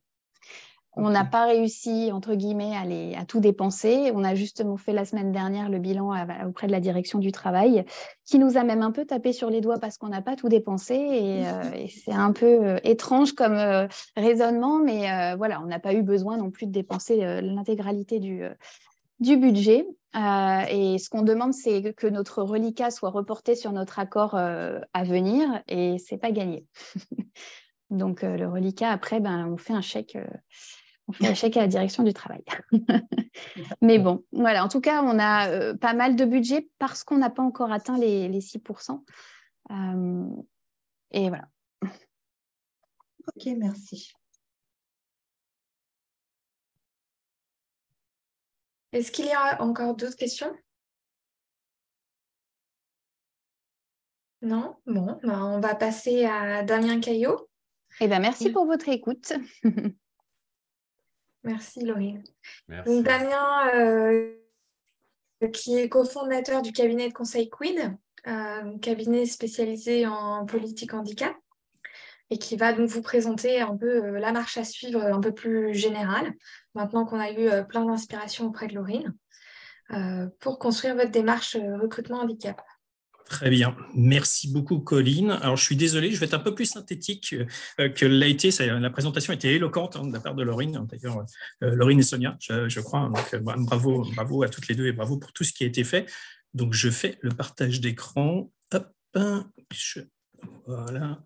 Speaker 2: On n'a pas réussi, entre guillemets, à tout dépenser. On a justement fait la semaine dernière le bilan auprès de la direction du travail, qui nous a même un peu tapé sur les doigts parce qu'on n'a pas tout dépensé. Et c'est un peu étrange comme raisonnement, mais voilà, on n'a pas eu besoin non plus de dépenser l'intégralité du budget. Et ce qu'on demande, c'est que notre reliquat soit reporté sur notre accord à venir, et ce n'est pas gagné. Donc, le reliquat, après, on fait un chèque. On fait un chèque à la direction du travail. Mais bon, voilà. En tout cas, on a pas mal de budget parce qu'on n'a pas encore atteint les 6%. Et voilà.
Speaker 4: Ok, merci.
Speaker 1: Est-ce qu'il y a encore d'autres questions? Non? Bon, on va passer à Damien Caillot.
Speaker 2: Merci pour votre écoute.
Speaker 1: Merci, Laurine.
Speaker 3: Merci.
Speaker 1: Donc, Damien, qui est cofondateur du cabinet de conseil Quid, cabinet spécialisé en politique handicap, et qui va donc vous présenter un peu la marche à suivre un peu plus générale, maintenant qu'on a eu plein d'inspiration auprès de Laurine, pour construire votre démarche recrutement handicap.
Speaker 7: Très bien. Merci beaucoup, Colline. Alors, je suis désolé, je vais être un peu plus synthétique que l'a été. La présentation était éloquente de la part de Laurine. D'ailleurs, Laurine et Sonia, je crois. Donc, bravo à toutes les deux et bravo pour tout ce qui a été fait. Donc, je fais le partage d'écran. Hop, voilà.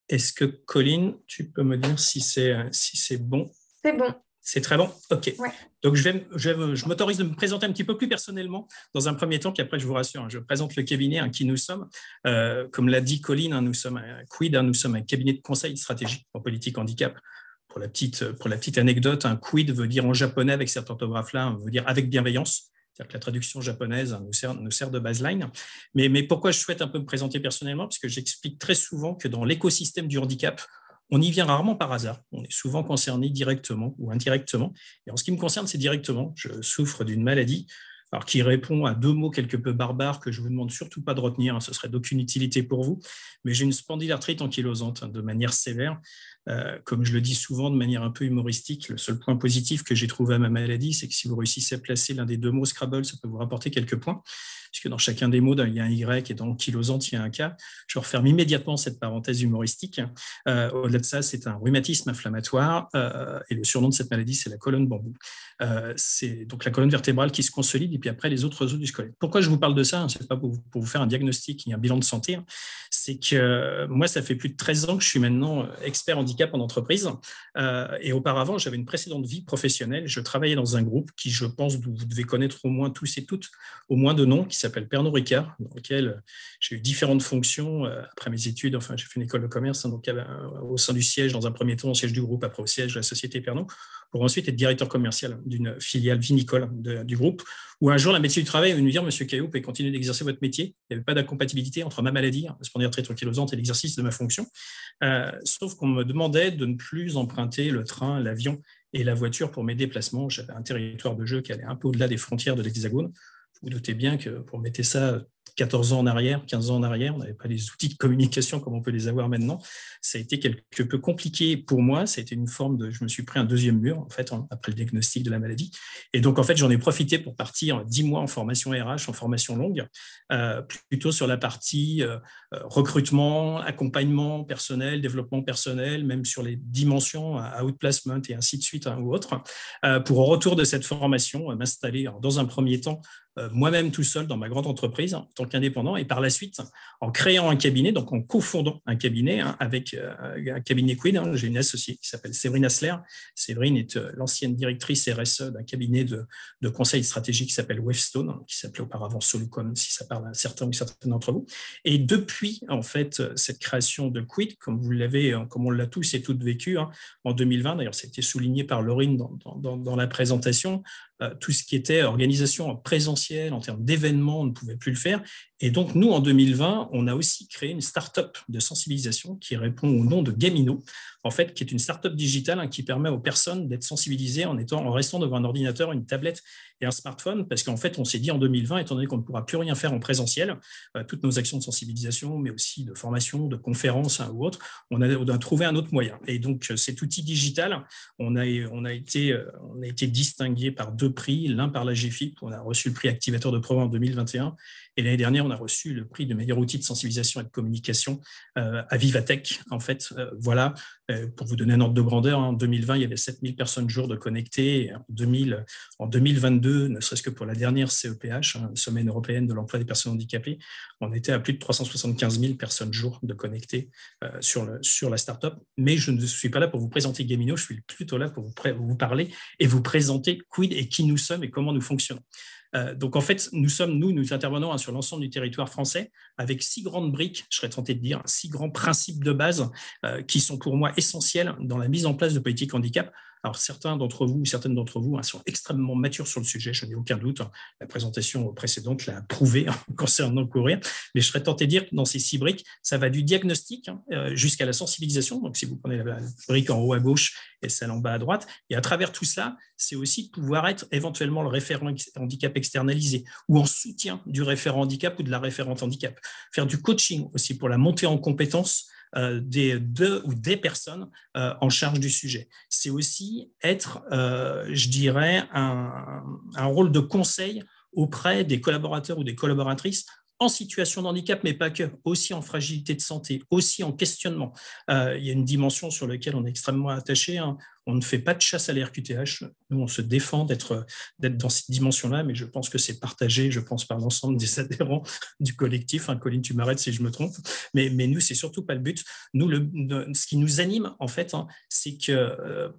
Speaker 7: Est-ce que, Colline, tu peux me dire si c'est bon?
Speaker 1: C'est bon.
Speaker 7: C'est très bon? OK.
Speaker 1: Ouais.
Speaker 7: Donc, je m'autorise de me présenter un petit peu plus personnellement dans un premier temps, puis après, je vous rassure, je présente le cabinet qui nous sommes. Comme l'a dit Colline, nous sommes un Quid, nous sommes un cabinet de conseil stratégique en politique handicap. Pour la petite anecdote, un Quid veut dire en japonais, avec cette orthographe-là, veut dire avec bienveillance. C'est-à-dire que la traduction japonaise nous sert de baseline. Mais pourquoi je souhaite un peu me présenter personnellement? Parce que j'explique très souvent que dans l'écosystème du handicap, on y vient rarement par hasard. On est souvent concerné directement ou indirectement. Et en ce qui me concerne, c'est directement. Je souffre d'une maladie qui répond à 2 mots quelque peu barbares que je ne vous demande surtout pas de retenir. Ce serait d'aucune utilité pour vous. Mais j'ai une spondylarthrite ankylosante de manière sévère. Comme je le dis souvent de manière un peu humoristique, le seul point positif que j'ai trouvé à ma maladie, c'est que si vous réussissez à placer l'un des 2 mots Scrabble, ça peut vous rapporter quelques points, puisque dans chacun des mots, il y a un Y et dans ankylosante, il y a un K. Je referme immédiatement cette parenthèse humoristique. Au-delà de ça, c'est un rhumatisme inflammatoire et le surnom de cette maladie, c'est la colonne bambou. C'est donc la colonne vertébrale qui se consolide et puis après les autres os du squelette. Pourquoi je vous parle de ça? Ce n'est pas pour vous faire un diagnostic et un bilan de santé. C'est que moi, ça fait plus de 13 ans que je suis maintenant expert handicap en entreprise. Et auparavant, j'avais une précédente vie professionnelle. Je travaillais dans un groupe qui, je pense, vous devez connaître au moins tous et toutes, au moins de nom, qui s'appelle Pernod Ricard, dans lequel j'ai eu différentes fonctions après mes études. Enfin, j'ai fait une école de commerce, donc au sein du siège, dans un premier temps, au siège du groupe, après au siège de la société Pernod, pour ensuite être directeur commercial d'une filiale vinicole du groupe, où un jour, la médecine du travail est venue me dire « Monsieur Caillot, vous pouvez continuer d'exercer votre métier. Il n'y avait pas d'incompatibilité entre ma maladie, la spondylarthrite ankylosante, et l'exercice de ma fonction. Sauf qu'on me demandait de ne plus emprunter le train, l'avion et la voiture pour mes déplacements. J'avais un territoire de jeu qui allait un peu au-delà des frontières de l'Hexagone. Vous vous doutez bien que pour mettre ça 14 ans en arrière, 15 ans en arrière, on n'avait pas les outils de communication comme on peut les avoir maintenant. Ça a été quelque peu compliqué pour moi. Ça a été une forme de, je me suis pris un deuxième mur, en fait, après le diagnostic de la maladie. Et donc, en fait, j'en ai profité pour partir 10 mois en formation RH, en formation longue, plutôt sur la partie recrutement, accompagnement personnel, développement personnel, même sur les dimensions outplacement et ainsi de suite, ou autre, pour au retour de cette formation, m'installer dans un premier temps moi-même tout seul dans ma grande entreprise en tant qu'indépendant, et par la suite en créant un cabinet, donc en cofondant un cabinet avec un cabinet Quid. J'ai une associée qui s'appelle Séverine Asler. Séverine est l'ancienne directrice RSE d'un cabinet de conseil stratégique qui s'appelle Wavestone, qui s'appelait auparavant Solucom, si ça parle à certains ou certaines d'entre vous. Et depuis en fait cette création de Quid, comme vous l'avez, comme on l'a tous et toutes vécu en 2020, d'ailleurs ça a été souligné par Laurine dans la présentation, tout ce qui était organisation en présentiel, en termes d'événements, on ne pouvait plus le faire. Et donc, nous, en 2020, on a aussi créé une start-up de sensibilisation qui répond au nom de Gamino, en fait, qui est une start-up digitale qui permet aux personnes d'être sensibilisées en restant devant un ordinateur, une tablette et un smartphone, parce qu'en fait, on s'est dit en 2020, étant donné qu'on ne pourra plus rien faire en présentiel, toutes nos actions de sensibilisation, mais aussi de formation, de conférences ou autres, on a trouvé un autre moyen. Et donc, cet outil digital, on a été distingué par 2 prix, l'un par la GFIP, on a reçu le prix Activateur de Provence en 2021, et l'année dernière, on a reçu le prix de meilleur outil de sensibilisation et de communication à Vivatech. En fait, voilà, pour vous donner un ordre de grandeur, en 2020, il y avait 7000 personnes jour de connectés. En 2022, ne serait-ce que pour la dernière CEPH, Semaine européenne de l'emploi des personnes handicapées, on était à plus de 375 000 personnes jour de connectés sur la start-up. Mais je ne suis pas là pour vous présenter Gamino, je suis plutôt là pour vous parler et vous présenter Quid et qui nous sommes et comment nous fonctionnons. Donc, en fait, nous intervenons sur l'ensemble du territoire français avec 6 grandes briques, je serais tenté de dire, 6 grands principes de base qui sont pour moi essentiels dans la mise en place de politiques handicap. Alors, certains d'entre vous ou certaines d'entre vous sont extrêmement matures sur le sujet, je n'ai aucun doute. La présentation précédente l'a prouvé concernant courir. Mais je serais tenté de dire que dans ces 6 briques, ça va du diagnostic jusqu'à la sensibilisation. Donc, si vous prenez la brique en haut à gauche et celle en bas à droite, et à travers tout cela, c'est aussi de pouvoir être éventuellement le référent handicap externalisé ou en soutien du référent handicap ou de la référente handicap. Faire du coaching aussi pour la montée en compétences des personnes en charge du sujet. C'est aussi être, je dirais, un rôle de conseil auprès des collaborateurs ou des collaboratrices en situation de handicap, mais pas que, aussi en fragilité de santé, aussi en questionnement. Il y a une dimension sur laquelle on est extrêmement attaché. On ne fait pas de chasse à l'RQTH. Nous, on se défend d'être dans cette dimension-là, mais je pense que c'est partagé, je pense, par l'ensemble des adhérents du collectif. Colline, tu m'arrêtes si je me trompe. Mais nous, c'est surtout pas le but. Nous, ce qui nous anime, en fait, c'est que,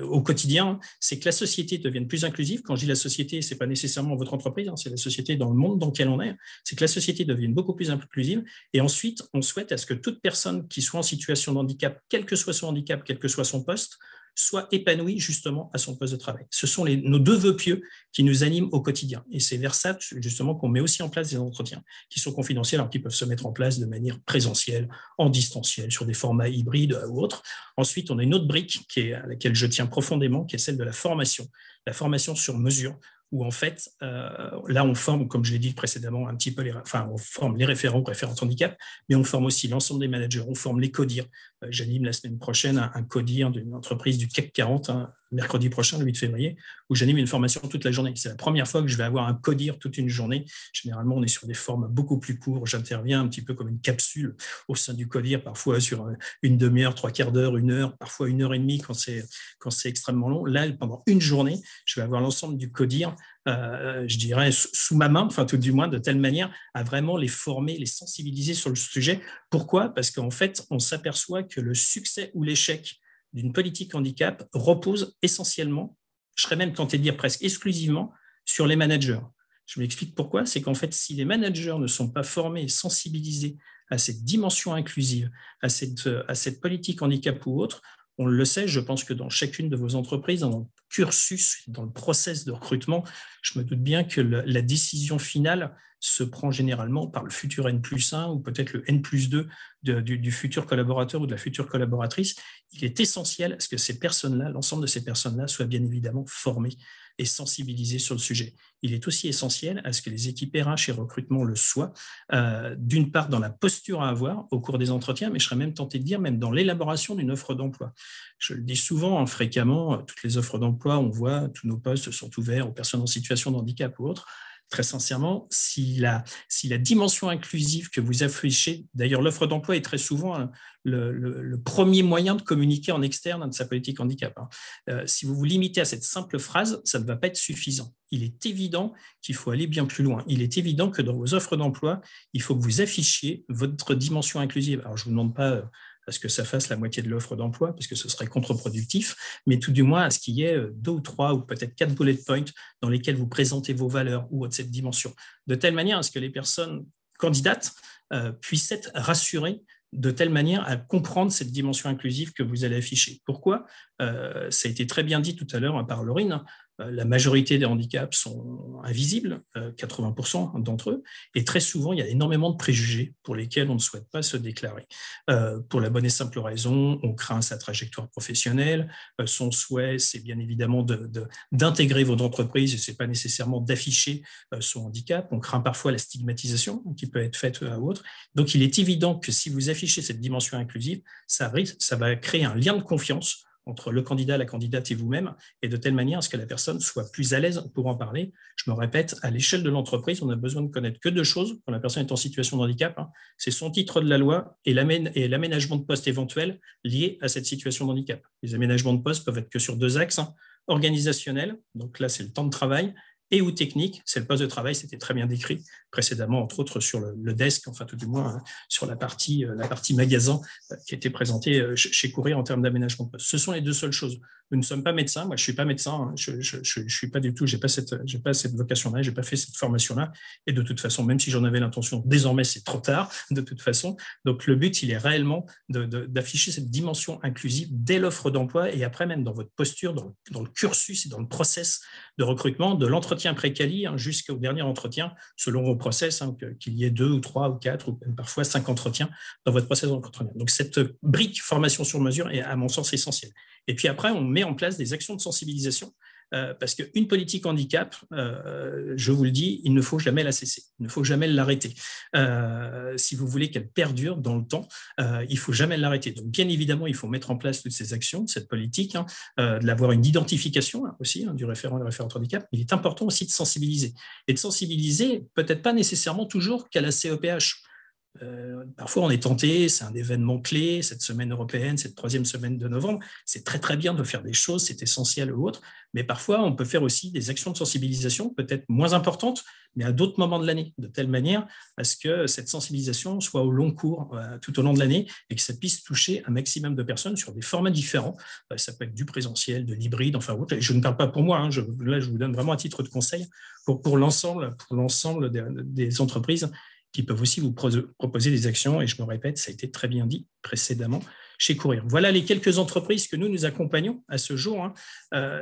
Speaker 7: au quotidien, c'est que la société devienne plus inclusive. Quand je dis la société, c'est pas nécessairement votre entreprise, c'est la société dans le monde dans lequel on est. C'est que la société devienne beaucoup plus inclusive. Et ensuite, on souhaite à ce que toute personne qui soit en situation de handicap, quel que soit son handicap, quel que soit son poste, soit épanoui justement à son poste de travail. Ce sont nos 2 vœux pieux qui nous animent au quotidien. Et c'est vers ça justement qu'on met aussi en place des entretiens qui sont confidentiels, alors qui peuvent se mettre en place de manière présentielle, en distanciel, sur des formats hybrides ou autres. Ensuite, on a une autre brique à laquelle je tiens profondément, qui est celle de la formation sur mesure, où en fait, là, on forme, comme je l'ai dit précédemment, un petit peu on forme les référents handicap, mais on forme aussi l'ensemble des managers, on forme les CODIR. J'anime la semaine prochaine un CODIR d'une entreprise du CAC 40, mercredi prochain, le 8 février, où j'anime une formation toute la journée. C'est la première fois que je vais avoir un CODIR toute une journée. Généralement, on est sur des formats beaucoup plus courts. J'interviens un petit peu comme une capsule au sein du CODIR, parfois sur une demi-heure, 3/4 d'heure, 1 heure, parfois 1h30 quand c'est extrêmement long. Là, pendant une journée, je vais avoir l'ensemble du CODIR, je dirais, sous ma main, tout du moins, de telle manière à vraiment les former, les sensibiliser sur le sujet. Pourquoi ? Parce qu'en fait, on s'aperçoit que le succès ou l'échec d'une politique handicap repose essentiellement, je serais même tenté de dire presque exclusivement, sur les managers. Je m'explique pourquoi. C'est qu'en fait, si les managers ne sont pas formés et sensibilisés à cette dimension inclusive, à cette politique handicap ou autre, on le sait, je pense que dans chacune de vos entreprises, dans le cursus, dans le process de recrutement, je me doute bien que la décision finale se prend généralement par le futur N+1 ou peut-être le N+2 du futur collaborateur ou de la future collaboratrice. Il est essentiel à ce que ces personnes-là, l'ensemble de ces personnes-là, soient bien évidemment formées et sensibilisées sur le sujet. Il est aussi essentiel à ce que les équipes RH et recrutement le soient, d'une part dans la posture à avoir au cours des entretiens, mais je serais même tenté de dire même dans l'élaboration d'une offre d'emploi. Je le dis souvent, fréquemment, toutes les offres d'emploi, on voit, tous nos postes sont ouverts aux personnes en situation de handicap ou autres. Très sincèrement, si la dimension inclusive que vous affichez, d'ailleurs l'offre d'emploi est très souvent le premier moyen de communiquer en externe de sa politique handicap. Si vous vous limitez à cette simple phrase, ça ne va pas être suffisant. Il est évident qu'il faut aller bien plus loin. Il est évident que dans vos offres d'emploi, il faut que vous affichiez votre dimension inclusive. Alors je ne vous demande pas à ce que ça fasse la moitié de l'offre d'emploi, parce que ce serait contre-productif, mais tout du moins à ce qu'il y ait 2 ou 3 ou peut-être 4 bullet points dans lesquels vous présentez vos valeurs ou de cette dimension, de telle manière à ce que les personnes candidates puissent être rassurées de telle manière à comprendre cette dimension inclusive que vous allez afficher. Pourquoi ? Ça a été très bien dit tout à l'heure par Laurine, la majorité des handicaps sont invisibles, 80% d'entre eux, et très souvent, il y a énormément de préjugés pour lesquels on ne souhaite pas se déclarer. Pour la bonne et simple raison, on craint sa trajectoire professionnelle, son souhait, c'est bien évidemment d'intégrer votre entreprise, et ce n'est pas nécessairement d'afficher son handicap, on craint parfois la stigmatisation qui peut être faite à autre. Donc, il est évident que si vous affichez cette dimension inclusive, ça va créer un lien de confiance entre le candidat, la candidate et vous-même, et de telle manière à ce que la personne soit plus à l'aise pour en parler. Je me répète, à l'échelle de l'entreprise, on n'a besoin de connaître que 2 choses quand la personne est en situation de handicap, c'est son titre de la loi et l'aménagement de poste éventuel lié à cette situation de handicap. Les aménagements de poste peuvent être que sur 2 axes, organisationnels, donc là c'est le temps de travail, et ou technique, c'est le poste de travail, c'était très bien décrit précédemment, entre autres sur le desk, enfin tout du moins sur la partie magasin qui était présentée chez Courir en termes d'aménagement de poste. Ce sont les 2 seules choses. Nous ne sommes pas médecins, moi je ne suis pas médecin, je suis pas du tout, je n'ai pas cette vocation-là, je n'ai pas fait cette formation-là, et de toute façon, même si j'en avais l'intention, désormais c'est trop tard, de toute façon. Donc le but, il est réellement d'afficher cette dimension inclusive dès l'offre d'emploi et après même dans votre posture, dans le cursus et dans le process de recrutement, de l'entretien pré-quali jusqu'au dernier entretien, selon vos process, qu'il y ait 2 ou 3 ou 4 ou même parfois 5 entretiens dans votre process d'entretien. Donc cette brique formation sur mesure est à mon sens essentielle. Et puis après, on met en place des actions de sensibilisation parce qu'une politique handicap, je vous le dis, il ne faut jamais la cesser, il ne faut jamais l'arrêter. Si vous voulez qu'elle perdure dans le temps, il ne faut jamais l'arrêter. Donc bien évidemment, il faut mettre en place toutes ces actions, cette politique, d'avoir une identification aussi du référent et de référente handicap. Il est important aussi de sensibiliser. Et de sensibiliser, peut-être pas nécessairement toujours qu'à la CEPH. Parfois on est tenté, c'est un événement clé, cette semaine européenne, cette 3e semaine de novembre, c'est très très bien de faire des choses, c'est essentiel ou autre, mais parfois on peut faire aussi des actions de sensibilisation peut-être moins importantes, mais à d'autres moments de l'année, de telle manière à ce que cette sensibilisation soit au long cours tout au long de l'année et que ça puisse toucher un maximum de personnes sur des formats différents. Ça peut être du présentiel, de l'hybride, enfin autre. Et je ne parle pas pour moi, là je vous donne vraiment un titre de conseil pour l'ensemble des entreprises qui peuvent aussi vous proposer des actions, et je me répète, ça a été très bien dit précédemment chez Courir. Voilà les quelques entreprises que nous accompagnons à ce jour.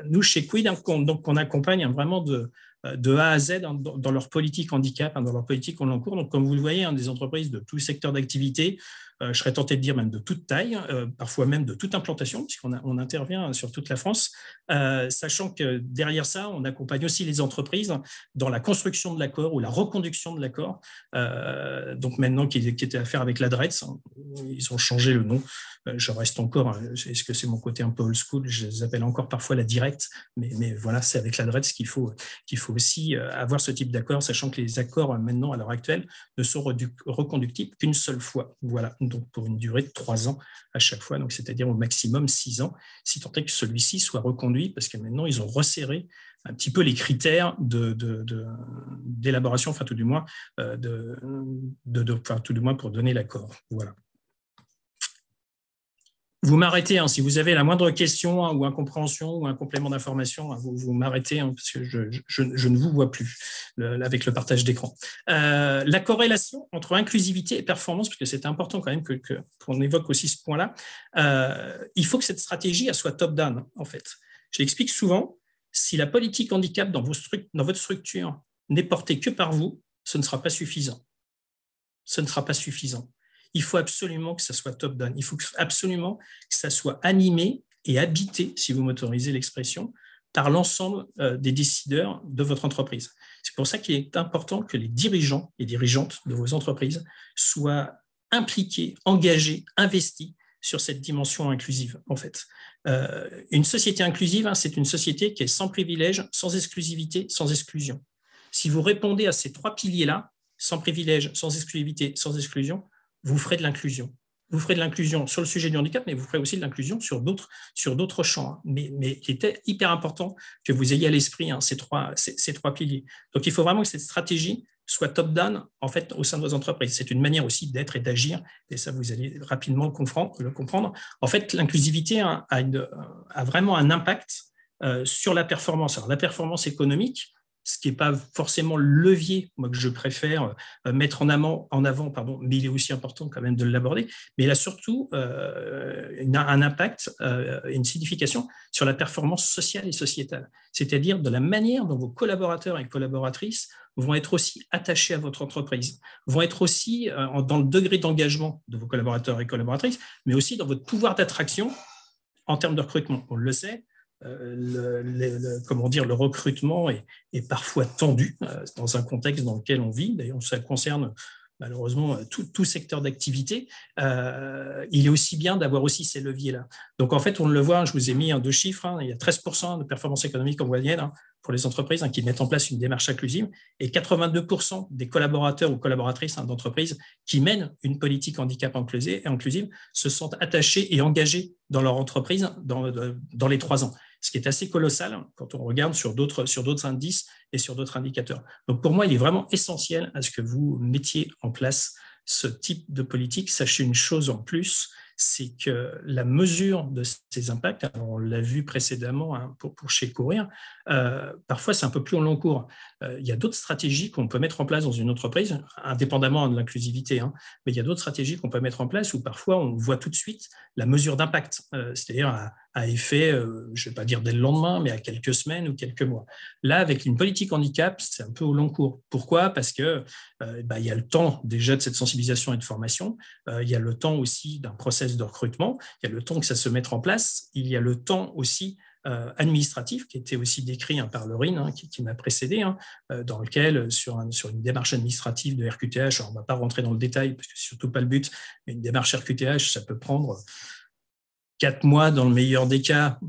Speaker 7: Nous, chez Quid, on accompagne vraiment de A à Z dans leur politique handicap, dans leur politique en long cours. Donc, comme vous le voyez, des entreprises de tout secteur d'activité, je serais tenté de dire même de toute taille, parfois même de toute implantation, puisqu'on intervient sur toute la France, sachant que derrière ça, on accompagne aussi les entreprises dans la construction de l'accord ou la reconduction de l'accord. Donc maintenant, qui était à faire avec l'ADRETS, ils ont changé le nom. Je reste encore, est-ce que c'est mon côté un peu old school, je les appelle encore parfois la directe, mais voilà, c'est avec l'ADRETS qu'il faut aussi avoir ce type d'accord, sachant que les accords maintenant, à l'heure actuelle, ne sont reconductibles qu'une seule fois. Voilà, donc pour une durée de 3 ans à chaque fois, donc c'est-à-dire au maximum 6 ans, si tant est que celui-ci soit reconduit, parce que maintenant, ils ont resserré un petit peu les critères d'élaboration, enfin tout du moins, tout du moins pour donner l'accord. Voilà. Vous m'arrêtez, si vous avez la moindre question ou incompréhension ou un complément d'information, vous m'arrêtez parce que je ne vous vois plus avec le partage d'écran. La corrélation entre inclusivité et performance, parce que c'est important quand même qu'on évoque aussi ce point-là, il faut que cette stratégie elle soit top-down, en fait. Je l'explique souvent, si la politique handicap dans votre structure n'est portée que par vous, ce ne sera pas suffisant. Ce ne sera pas suffisant. Il faut absolument que ça soit top-down. Il faut absolument que ça soit animé et habité, si vous m'autorisez l'expression, par l'ensemble des décideurs de votre entreprise. C'est pour ça qu'il est important que les dirigeants et dirigeantes de vos entreprises soient impliqués, engagés, investis sur cette dimension inclusive, en fait. Une société inclusive, c'est une société qui est sans privilège, sans exclusivité, sans exclusion. Si vous répondez à ces 3 piliers-là, sans privilège, sans exclusivité, sans exclusion, vous ferez de l'inclusion. Vous ferez de l'inclusion sur le sujet du handicap, mais vous ferez aussi de l'inclusion sur d'autres champs. Mais il était hyper important que vous ayez à l'esprit ces trois piliers. Donc, il faut vraiment que cette stratégie soit top-down en fait, au sein de vos entreprises. C'est une manière aussi d'être et d'agir, et ça, vous allez rapidement le comprendre. En fait, l'inclusivité a vraiment un impact sur la performance. Alors, la performance économique, ce qui n'est pas forcément le levier, moi, que je préfère mettre en avant, mais il est aussi important quand même de l'aborder, mais il a surtout un impact et une signification sur la performance sociale et sociétale, c'est-à-dire de la manière dont vos collaborateurs et collaboratrices vont être aussi attachés à votre entreprise, vont être aussi dans le degré d'engagement de vos collaborateurs et collaboratrices, mais aussi dans votre pouvoir d'attraction en termes de recrutement. On le sait, le recrutement est parfois tendu dans un contexte dans lequel on vit. D'ailleurs, ça concerne malheureusement tout secteur d'activité. Il est aussi bien d'avoir aussi ces leviers-là. Donc, en fait, on le voit, je vous ai mis 2 chiffres. Il y a 13% de performance économique en moyenne pour les entreprises qui mettent en place une démarche inclusive et 82% des collaborateurs ou collaboratrices d'entreprises qui mènent une politique handicap inclusive se sentent attachés et engagés dans leur entreprise dans les 3 ans. Ce qui est assez colossal quand on regarde sur d'autres indices et sur d'autres indicateurs. Donc, pour moi, il est vraiment essentiel à ce que vous mettiez en place ce type de politique. Sachez une chose en plus, c'est que la mesure de ces impacts, alors on l'a vu précédemment pour chez Courir, parfois c'est un peu plus au long cours. Il y a d'autres stratégies qu'on peut mettre en place dans une entreprise, indépendamment de l'inclusivité, mais il y a d'autres stratégies qu'on peut mettre en place où parfois on voit tout de suite la mesure d'impact, c'est-à-dire à effet, je ne vais pas dire dès le lendemain, mais à quelques semaines ou quelques mois. Là, avec une politique handicap, c'est un peu au long cours. Pourquoi ? Parce que il y a le temps déjà de cette sensibilisation et de formation, il y a le temps aussi d'un process de recrutement, il y a le temps que ça se mette en place, il y a le temps aussi administratif qui était aussi décrit par Laurine qui m'a précédé, dans lequel sur une démarche administrative de RQTH, alors on ne va pas rentrer dans le détail parce que c'est surtout pas le but, mais une démarche RQTH, ça peut prendre 4 mois dans le meilleur des cas,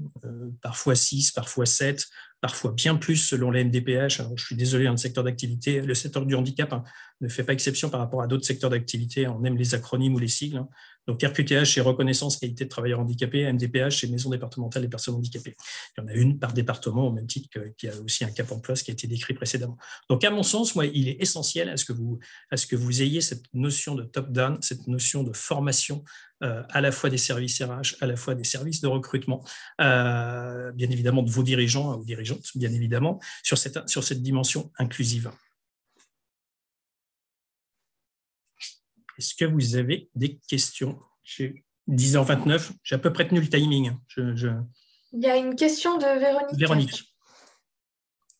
Speaker 7: parfois 6, parfois 7, parfois bien plus selon les MDPH. Alors, je suis désolé, le secteur d'activité, le secteur du handicap ne fait pas exception par rapport à d'autres secteurs d'activité. On aime les acronymes ou les sigles. Donc, RQTH, c'est reconnaissance qualité de travailleurs handicapés. MDPH, c'est maison départementale des personnes handicapées. Il y en a une par département, au même titre qu'il y a aussi un cap emploi, ce qui a été décrit précédemment. Donc, à mon sens, moi, il est essentiel à ce que vous ayez cette notion de top-down, cette notion de formation à la fois des services RH, à la fois des services de recrutement, bien évidemment de vos dirigeants ou dirigeantes, bien évidemment, sur cette dimension inclusive. Est-ce que vous avez des questions ? 10h29, j'ai à peu près tenu le timing. Il
Speaker 1: y a une question de Véronique.
Speaker 7: Véronique.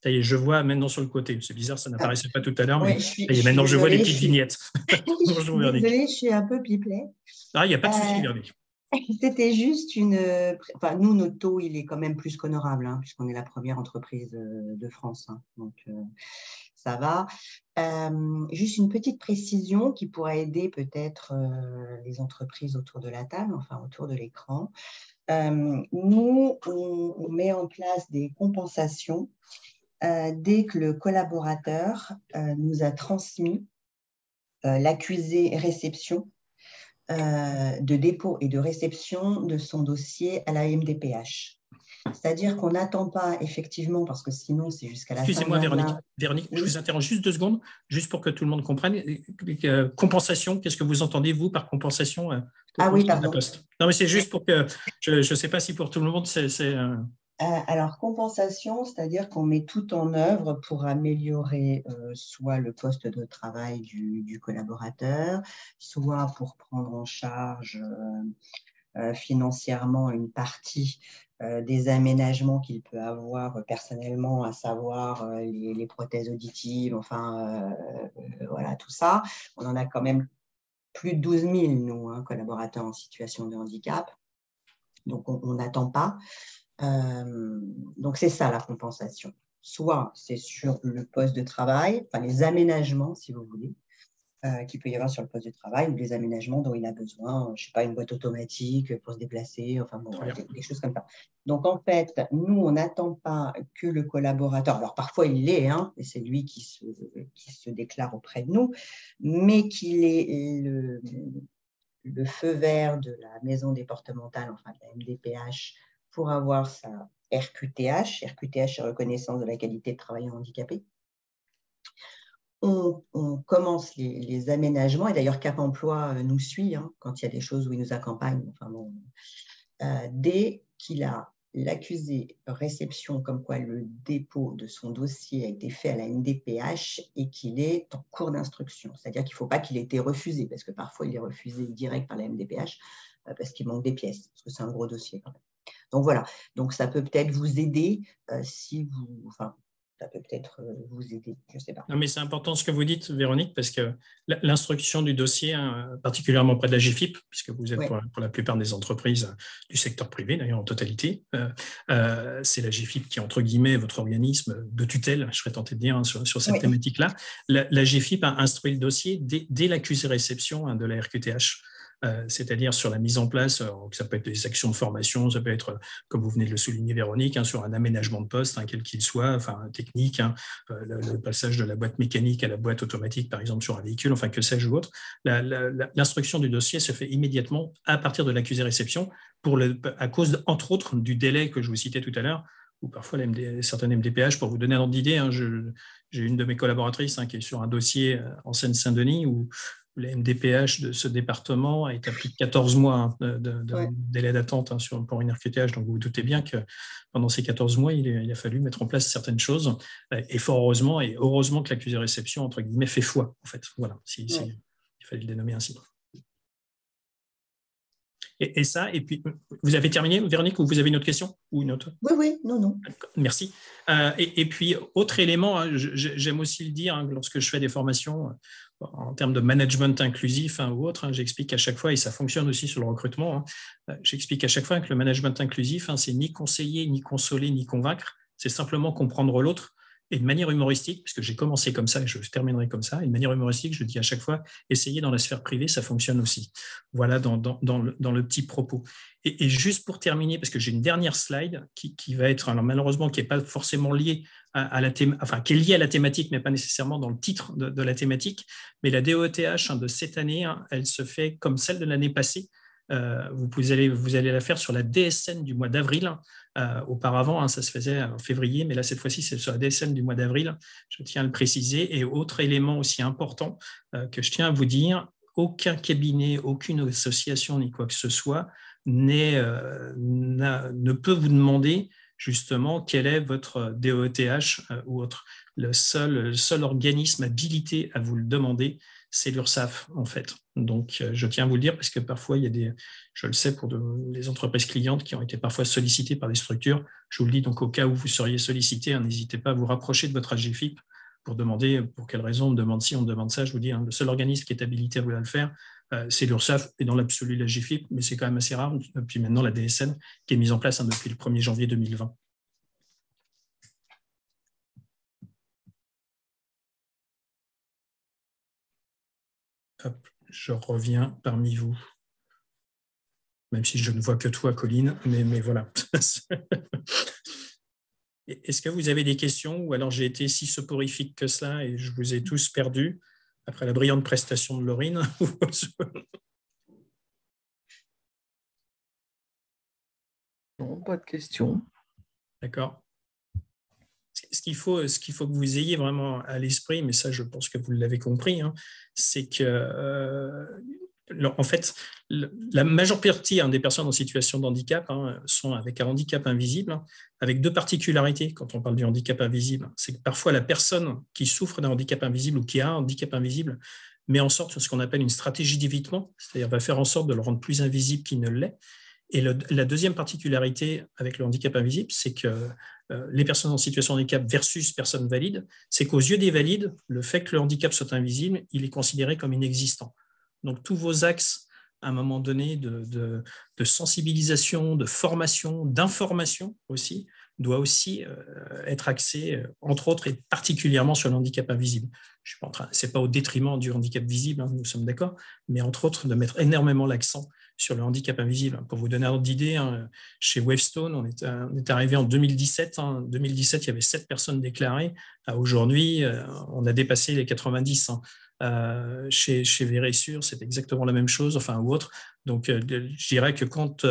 Speaker 7: Ça y est, je vois maintenant sur le côté. C'est bizarre, ça n'apparaissait pas tout à l'heure, mais maintenant je vois les petites vignettes.
Speaker 4: Bonjour Véronique. Désolée, je suis un peu pipelée.
Speaker 7: Ah, il n'y a pas de souci, Véronique.
Speaker 4: C'était juste nous, notre taux, il est quand même plus qu'honorable, puisqu'on est la première entreprise de France. Donc, ça va. Juste une petite précision qui pourra aider peut-être les entreprises autour de la table, enfin autour de l'écran. Nous, on met en place des compensations dès que le collaborateur nous a transmis l'accusé réception de dépôt et de réception de son dossier à la MDPH. C'est-à-dire qu'on n'attend pas effectivement, parce que sinon c'est jusqu'à la fin.
Speaker 7: Excusez-moi Véronique, oui. Je vous interromps juste 2 secondes, juste pour que tout le monde comprenne. Compensation, qu'est-ce que vous entendez, vous, par compensation
Speaker 4: oui, pardon.
Speaker 7: Non, mais c'est juste pour que, je ne sais pas si pour tout le monde c'est…
Speaker 4: Alors, compensation, c'est-à-dire qu'on met tout en œuvre pour améliorer soit le poste de travail du collaborateur, soit pour prendre en charge financièrement une partie des aménagements qu'il peut avoir personnellement, à savoir les prothèses auditives, enfin, voilà, tout ça. On en a quand même plus de 12 000, nous, hein, collaborateurs en situation de handicap. Donc, on n'attend pas. Donc, c'est ça la compensation. Soit c'est sur le poste de travail, enfin les aménagements, si vous voulez, qu'il peut y avoir sur le poste de travail, ou les aménagements dont il a besoin, je ne sais pas, une boîte automatique pour se déplacer, enfin bon, voilà, des choses comme ça. Donc, en fait, nous, on n'attend pas que le collaborateur, alors parfois il l'est, hein, et c'est lui qui se déclare auprès de nous, mais qu'il ait le feu vert de la maison départementale, enfin de la MDPH, pour avoir sa RQTH. RQTH, c'est reconnaissance de la qualité de travail handicapé. On commence les aménagements, et d'ailleurs Cap Emploi nous suit, hein, quand il y a des choses où il nous accompagne, enfin bon, dès qu'il a l'accusé réception comme quoi le dépôt de son dossier a été fait à la MDPH et qu'il est en cours d'instruction. C'est-à-dire qu'il ne faut pas qu'il ait été refusé, parce que parfois il est refusé direct par la MDPH parce qu'il manque des pièces, parce que c'est un gros dossier quand même. Donc voilà, donc ça peut peut-être vous aider si vous... Enfin, ça peut peut-être vous aider, je ne sais pas.
Speaker 7: Non, mais c'est important ce que vous dites, Véronique, parce que l'instruction du dossier, hein, particulièrement auprès de la GFIP, puisque vous êtes pour la plupart des entreprises du secteur privé, d'ailleurs en totalité, c'est la GFIP qui est, entre guillemets, votre organisme de tutelle, je serais tenté de dire, hein, sur cette thématique-là. La GFIP a instruit le dossier dès l'accusé-réception, hein, de la RQTH. C'est-à-dire sur la mise en place, ça peut être des actions de formation, ça peut être, comme vous venez de le souligner Véronique, hein, sur un aménagement de poste, hein, quel qu'il soit, enfin technique, hein, le passage de la boîte mécanique à la boîte automatique, par exemple, sur un véhicule, enfin que sais-je ou autre. L'instruction du dossier se fait immédiatement à partir de l'accusé-réception, à cause, entre autres, du délai que je vous citais tout à l'heure, ou parfois certaines MDPH, pour vous donner un ordre d'idée, hein, j'ai une de mes collaboratrices, hein, qui est sur un dossier en Seine-Saint-Denis où la MDPH de ce département est à plus de 14 mois, hein, de délai d'attente, hein, pour une RQTH. Donc, vous vous doutez bien que pendant ces 14 mois, il a fallu mettre en place certaines choses. Et fort heureusement, et heureusement que l'accusé-réception, entre guillemets, fait foi, en fait. Voilà, il fallait le dénommer ainsi. Et ça, et puis, vous avez terminé, Véronique, ou vous avez une autre question ou une autre?
Speaker 4: Oui, non.
Speaker 7: Merci. Et puis, autre élément, hein, j'aime aussi le dire, hein, lorsque je fais des formations en termes de management inclusif, hein, ou autre, hein, j'explique à chaque fois, et ça fonctionne aussi sur le recrutement, hein, j'explique à chaque fois que le management inclusif, hein, c'est ni conseiller, ni consoler, ni convaincre, c'est simplement comprendre l'autre. Et de manière humoristique, puisque j'ai commencé comme ça et je terminerai comme ça, et de manière humoristique, je dis à chaque fois, essayez dans la sphère privée, ça fonctionne aussi. Voilà, dans le petit propos. Et juste pour terminer, parce que j'ai une dernière slide qui va être, alors malheureusement, qui n'est pas forcément liée à la enfin, qui est liée à la thématique, mais pas nécessairement dans le titre de la thématique. Mais la DOETH, hein, de cette année, hein, elle se fait comme celle de l'année passée. Vous allez la faire sur la DSN du mois d'avril. Auparavant, hein, ça se faisait en février, mais là, cette fois-ci, c'est sur la DSN du mois d'avril. Je tiens à le préciser. Et autre élément aussi important que je tiens à vous dire, aucun cabinet, aucune association ni quoi que ce soit ne peut vous demander justement quel est votre DOETH ou autre. Le seul organisme habilité à vous le demander, c'est l'URSSAF, en fait. Donc, je tiens à vous le dire parce que parfois, il y a je le sais pour des entreprises clientes qui ont été parfois sollicitées par des structures. Je vous le dis, donc au cas où vous seriez sollicité, hein, n'hésitez pas à vous rapprocher de votre AGFIP pour demander pour quelle raison on me demande ci, on me demande ça. Je vous dis, hein, le seul organisme qui est habilité à vous le faire, c'est l'URSSAF et dans l'absolu l'AGFIP, mais c'est quand même assez rare. Puis maintenant, la DSN qui est mise en place, hein, depuis le 1er janvier 2020. Hop, je reviens parmi vous. Même si je ne vois que toi, Colline, mais voilà. Est-ce que vous avez des questions ou alors j'ai été si soporifique que cela et je vous ai tous perdus après la brillante prestation de Laurine?
Speaker 6: Non, pas de questions. D'accord.
Speaker 7: Ce qu'il faut que vous ayez vraiment à l'esprit, mais ça, je pense que vous l'avez compris, hein, c'est que, en fait, la majeure partie des personnes en situation de handicap sont avec un handicap invisible, avec deux particularités quand on parle du handicap invisible. C'est que parfois, la personne qui souffre d'un handicap invisible ou qui a un handicap invisible met en sorte ce qu'on appelle une stratégie d'évitement, c'est-à-dire va faire en sorte de le rendre plus invisible qu'il ne l'est. Et la deuxième particularité avec le handicap invisible, c'est que les personnes en situation de handicap versus personnes valides, c'est qu'aux yeux des valides, le fait que le handicap soit invisible, il est considéré comme inexistant. Donc tous vos axes, à un moment donné, de sensibilisation, de formation, d'information aussi, doit aussi être axé, entre autres, et particulièrement sur le handicap invisible. Ce n'est pas au détriment du handicap visible, hein, nous sommes d'accord, mais entre autres, de mettre énormément l'accent sur le handicap invisible. Pour vous donner un ordre d'idée, hein, chez Wavestone, on est arrivé en 2017. En 2017, il y avait 7 personnes déclarées. Aujourd'hui, on a dépassé les 90. Hein. Chez Verisure, c'est exactement la même chose, enfin, ou autre. Donc, je dirais que quand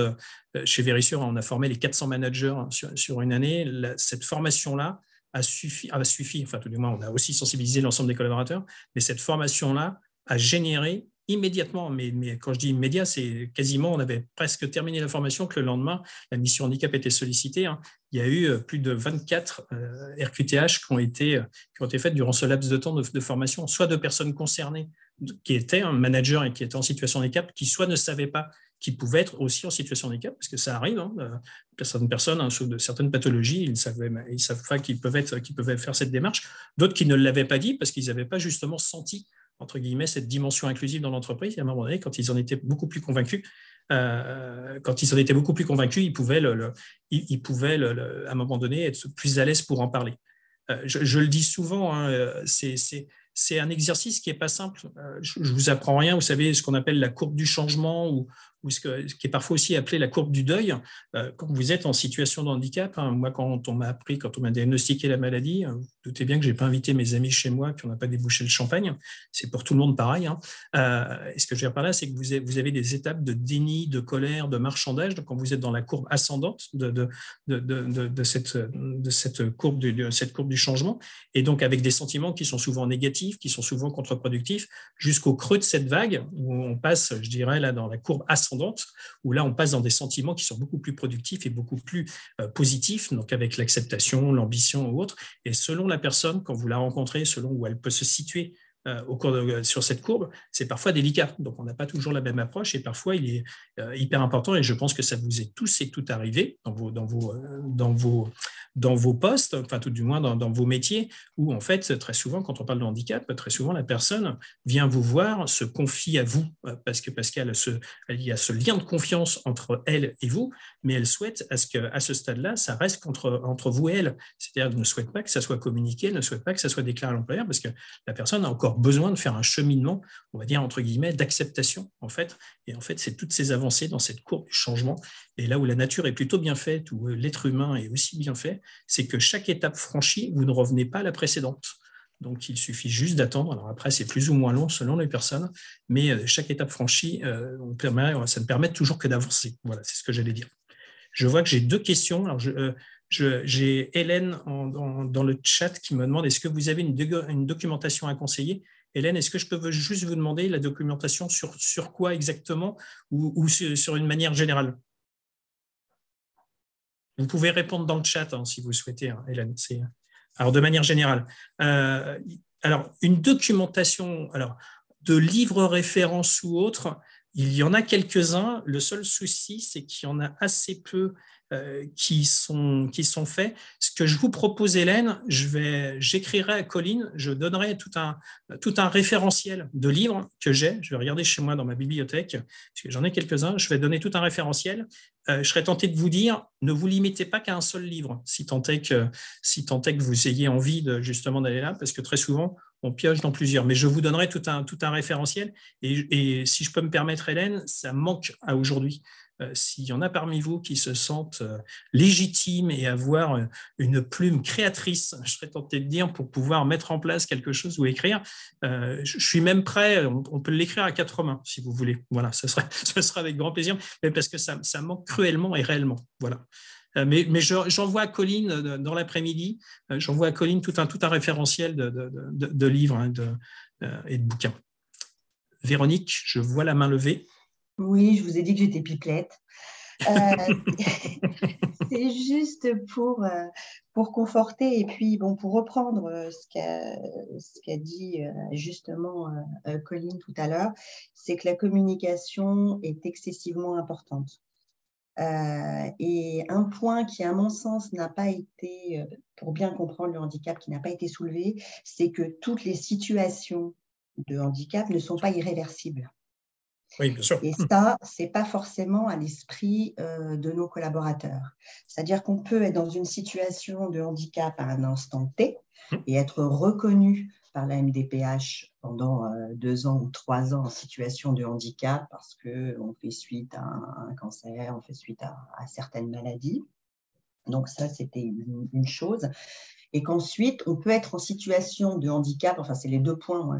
Speaker 7: chez Verisure, on a formé les 400 managers sur une année, cette formation-là a suffi, enfin, tout du moins, on a aussi sensibilisé l'ensemble des collaborateurs, mais cette formation-là a généré immédiatement, mais quand je dis immédiat, c'est quasiment, on avait presque terminé la formation, que le lendemain, la mission handicap était sollicitée. Hein. Il y a eu plus de 24 RQTH qui ont été faites durant ce laps de temps de formation, soit de personnes concernées qui étaient un manager et qui étaient en situation de handicap, qui soit ne savaient pas qu'ils pouvaient être aussi en situation de handicap, parce que ça arrive, hein, certaines personnes, hein, de certaines pathologies, ils ne savent pas qu'ils peuvent faire cette démarche, d'autres qui ne l'avaient pas dit parce qu'ils n'avaient pas justement senti entre guillemets, cette dimension inclusive dans l'entreprise. Et à un moment donné, quand ils en étaient beaucoup plus convaincus, ils pouvaient, à un moment donné, être plus à l'aise pour en parler. Je le dis souvent, hein, c'est un exercice qui n'est pas simple. Je ne vous apprends rien. Vous savez, ce qu'on appelle la courbe du changement ou ce qui est parfois aussi appelé la courbe du deuil. Quand vous êtes en situation de handicap, hein, moi, quand on m'a diagnostiqué la maladie, vous doutez bien que je n'ai pas invité mes amis chez moi, puis on n'a pas débouché le champagne. C'est pour tout le monde pareil. Hein. Et ce que je veux dire par là, c'est que vous avez des étapes de déni, de colère, de marchandage. Donc, quand vous êtes dans la courbe ascendante de cette courbe du changement, et donc avec des sentiments qui sont souvent négatifs, qui sont souvent contre-productifs, jusqu'au creux de cette vague où on passe, je dirais, là, dans la courbe ascendante, où là, on passe dans des sentiments qui sont beaucoup plus productifs et beaucoup plus positifs, donc avec l'acceptation, l'ambition ou autre. Et selon la personne, quand vous la rencontrez, selon où elle peut se situer sur cette courbe, c'est parfois délicat. Donc, on n'a pas toujours la même approche et parfois, il est hyper important, et je pense que ça vous est tous et toutes arrivé dans vos postes, enfin tout du moins dans vos métiers, où en fait, très souvent, quand on parle de handicap, très souvent, la personne vient vous voir, se confie à vous, parce qu'il y a ce lien de confiance entre elle et vous, mais elle souhaite à ce stade-là, ça reste entre vous et elle. C'est-à-dire qu'elle ne souhaite pas que ça soit communiqué, elle ne souhaite pas que ça soit déclaré à l'employeur, parce que la personne a encore besoin de faire un cheminement, on va dire entre guillemets, d'acceptation, en fait. Et en fait, c'est toutes ces avancées dans cette courbe du changement. Et là où la nature est plutôt bien faite, où l'être humain est aussi bien fait, c'est que chaque étape franchie, vous ne revenez pas à la précédente. Donc, il suffit juste d'attendre. Alors après, c'est plus ou moins long selon les personnes, mais chaque étape franchie, ça ne permet toujours que d'avancer. Voilà, c'est ce que j'allais dire. Je vois que j'ai 2 questions. Alors, j'ai Hélène dans le chat qui me demande, est-ce que vous avez une documentation à conseiller? Hélène, est-ce que je peux juste vous demander la documentation sur quoi exactement ou sur une manière générale? Vous pouvez répondre dans le chat hein, si vous souhaitez, hein, Hélène. Alors, de manière générale. Alors, une documentation de livres références ou autres, il y en a quelques-uns. Le seul souci, c'est qu'il y en a assez peu qui sont faits. Ce que je vous propose, Hélène, j'écrirai à Colline, je donnerai tout un référentiel de livres que j'ai. Je vais regarder chez moi dans ma bibliothèque, parce que j'en ai quelques-uns. Je vais donner tout un référentiel. Je serais tenté de vous dire, ne vous limitez pas qu'à un seul livre, si tant est que vous ayez envie justement d'aller là, parce que très souvent, on pioche dans plusieurs. Mais je vous donnerai tout un référentiel. Et si je peux me permettre, Hélène, ça manque à aujourd'hui. S'il y en a parmi vous qui se sentent légitimes et avoir une plume créatrice, je serais tenté de dire, pour pouvoir mettre en place quelque chose ou écrire, je suis même prêt, on peut l'écrire à 4 mains, si vous voulez. Voilà, ce sera avec grand plaisir, mais parce que ça manque cruellement et réellement. Voilà. Mais j'envoie à Colline dans l'après-midi, j'envoie à Colline tout un référentiel de livres hein, et de bouquins. Véronique, je vois la main levée.
Speaker 4: Oui, je vous ai dit que j'étais pipelette. C'est juste pour conforter et puis bon, pour reprendre ce qu'a dit justement Colline tout à l'heure, c'est que la communication est excessivement importante. Et un point qui, à mon sens, n'a pas été, pour bien comprendre le handicap, qui n'a pas été soulevé, c'est que toutes les situations de handicap ne sont pas irréversibles.
Speaker 7: Oui, bien sûr.
Speaker 4: Et ça, ce n'est pas forcément à l'esprit de nos collaborateurs. C'est-à-dire qu'on peut être dans une situation de handicap à un instant T et être reconnu par la MDPH pendant 2 ans ou 3 ans en situation de handicap parce qu'on fait suite à un cancer, on fait suite à certaines maladies. Donc ça, c'était une chose. Et qu'ensuite, on peut être en situation de handicap, enfin, c'est les 2 points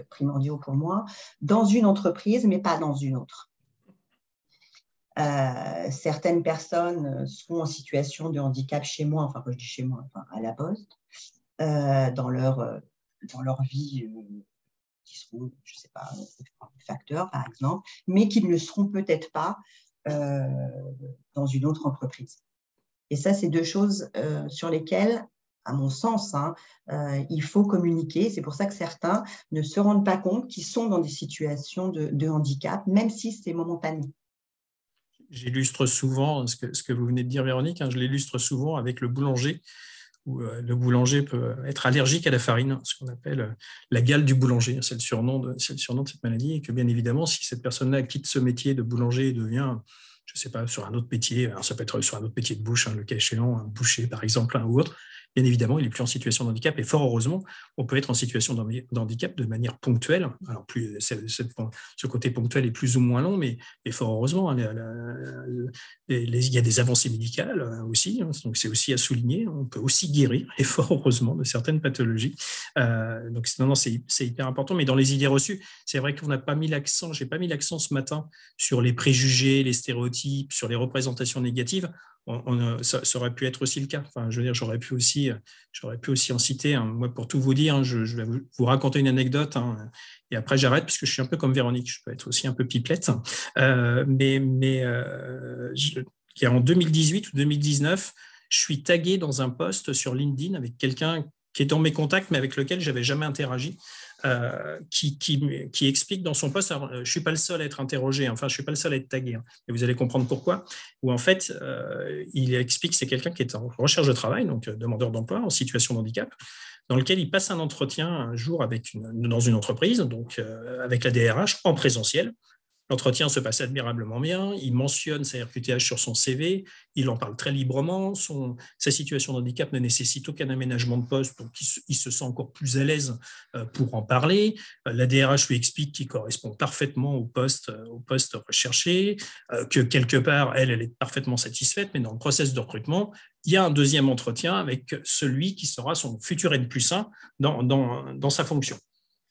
Speaker 4: primordiaux pour moi, dans une entreprise, mais pas dans une autre. Certaines personnes sont en situation de handicap chez moi, enfin, quand je dis chez moi, enfin, à la Poste, dans leur vie, qui seront, je ne sais pas, facteurs, par exemple, mais qui ne le seront peut-être pas dans une autre entreprise. Et ça, c'est 2 choses sur lesquelles, à mon sens, il faut communiquer. C'est pour ça que certains ne se rendent pas compte qu'ils sont dans des situations de handicap, même si c'est momentané.
Speaker 7: J'illustre souvent ce que vous venez de dire, Véronique, je l'illustre souvent avec le boulanger, où le boulanger peut être allergique à la farine, ce qu'on appelle la gale du boulanger. C'est le surnom de cette maladie, et que bien évidemment, si cette personne-là quitte ce métier de boulanger et devient, je ne sais pas, sur un autre métier, alors ça peut être sur un autre métier de bouche, le cas échéant, un boucher par exemple, ou autre, bien évidemment, il n'est plus en situation de handicap, et fort heureusement, on peut être en situation de handicap de manière ponctuelle. Alors, ce côté ponctuel est plus ou moins long, mais fort heureusement, il y a des avancées médicales aussi, donc c'est aussi à souligner. On peut aussi guérir, et fort heureusement, de certaines pathologies. Donc, c'est hyper important, mais dans les idées reçues, c'est vrai qu'on n'a pas mis l'accent, j'ai pas mis l'accent ce matin sur les préjugés, les stéréotypes, sur les représentations négatives. Ça aurait pu être aussi le cas. Enfin, je veux dire, j'aurais pu aussi en citer. Moi, pour tout vous dire, je vais vous raconter une anecdote, et après j'arrête parce que je suis un peu comme Véronique. Je peux être aussi un peu pipelette. En 2018 ou 2019, je suis tagué dans un post sur LinkedIn avec quelqu'un qui est dans mes contacts, mais avec lequel je n'avais jamais interagi. Qui explique dans son poste, alors, je ne suis pas le seul à être interrogé, enfin je ne suis pas le seul à être tagué, et vous allez comprendre pourquoi, où en fait il explique que c'est quelqu'un qui est en recherche de travail, donc demandeur d'emploi en situation de handicap, dans lequel il passe un entretien un jour dans une entreprise, donc avec la DRH en présentiel. L'entretien se passe admirablement bien, il mentionne sa RQTH sur son CV, il en parle très librement, sa situation de handicap ne nécessite aucun aménagement de poste, donc il se sent encore plus à l'aise pour en parler. La DRH lui explique qu'il correspond parfaitement au poste recherché, que quelque part, elle est parfaitement satisfaite, mais dans le process de recrutement, il y a un deuxième entretien avec celui qui sera son futur N+1 dans sa fonction.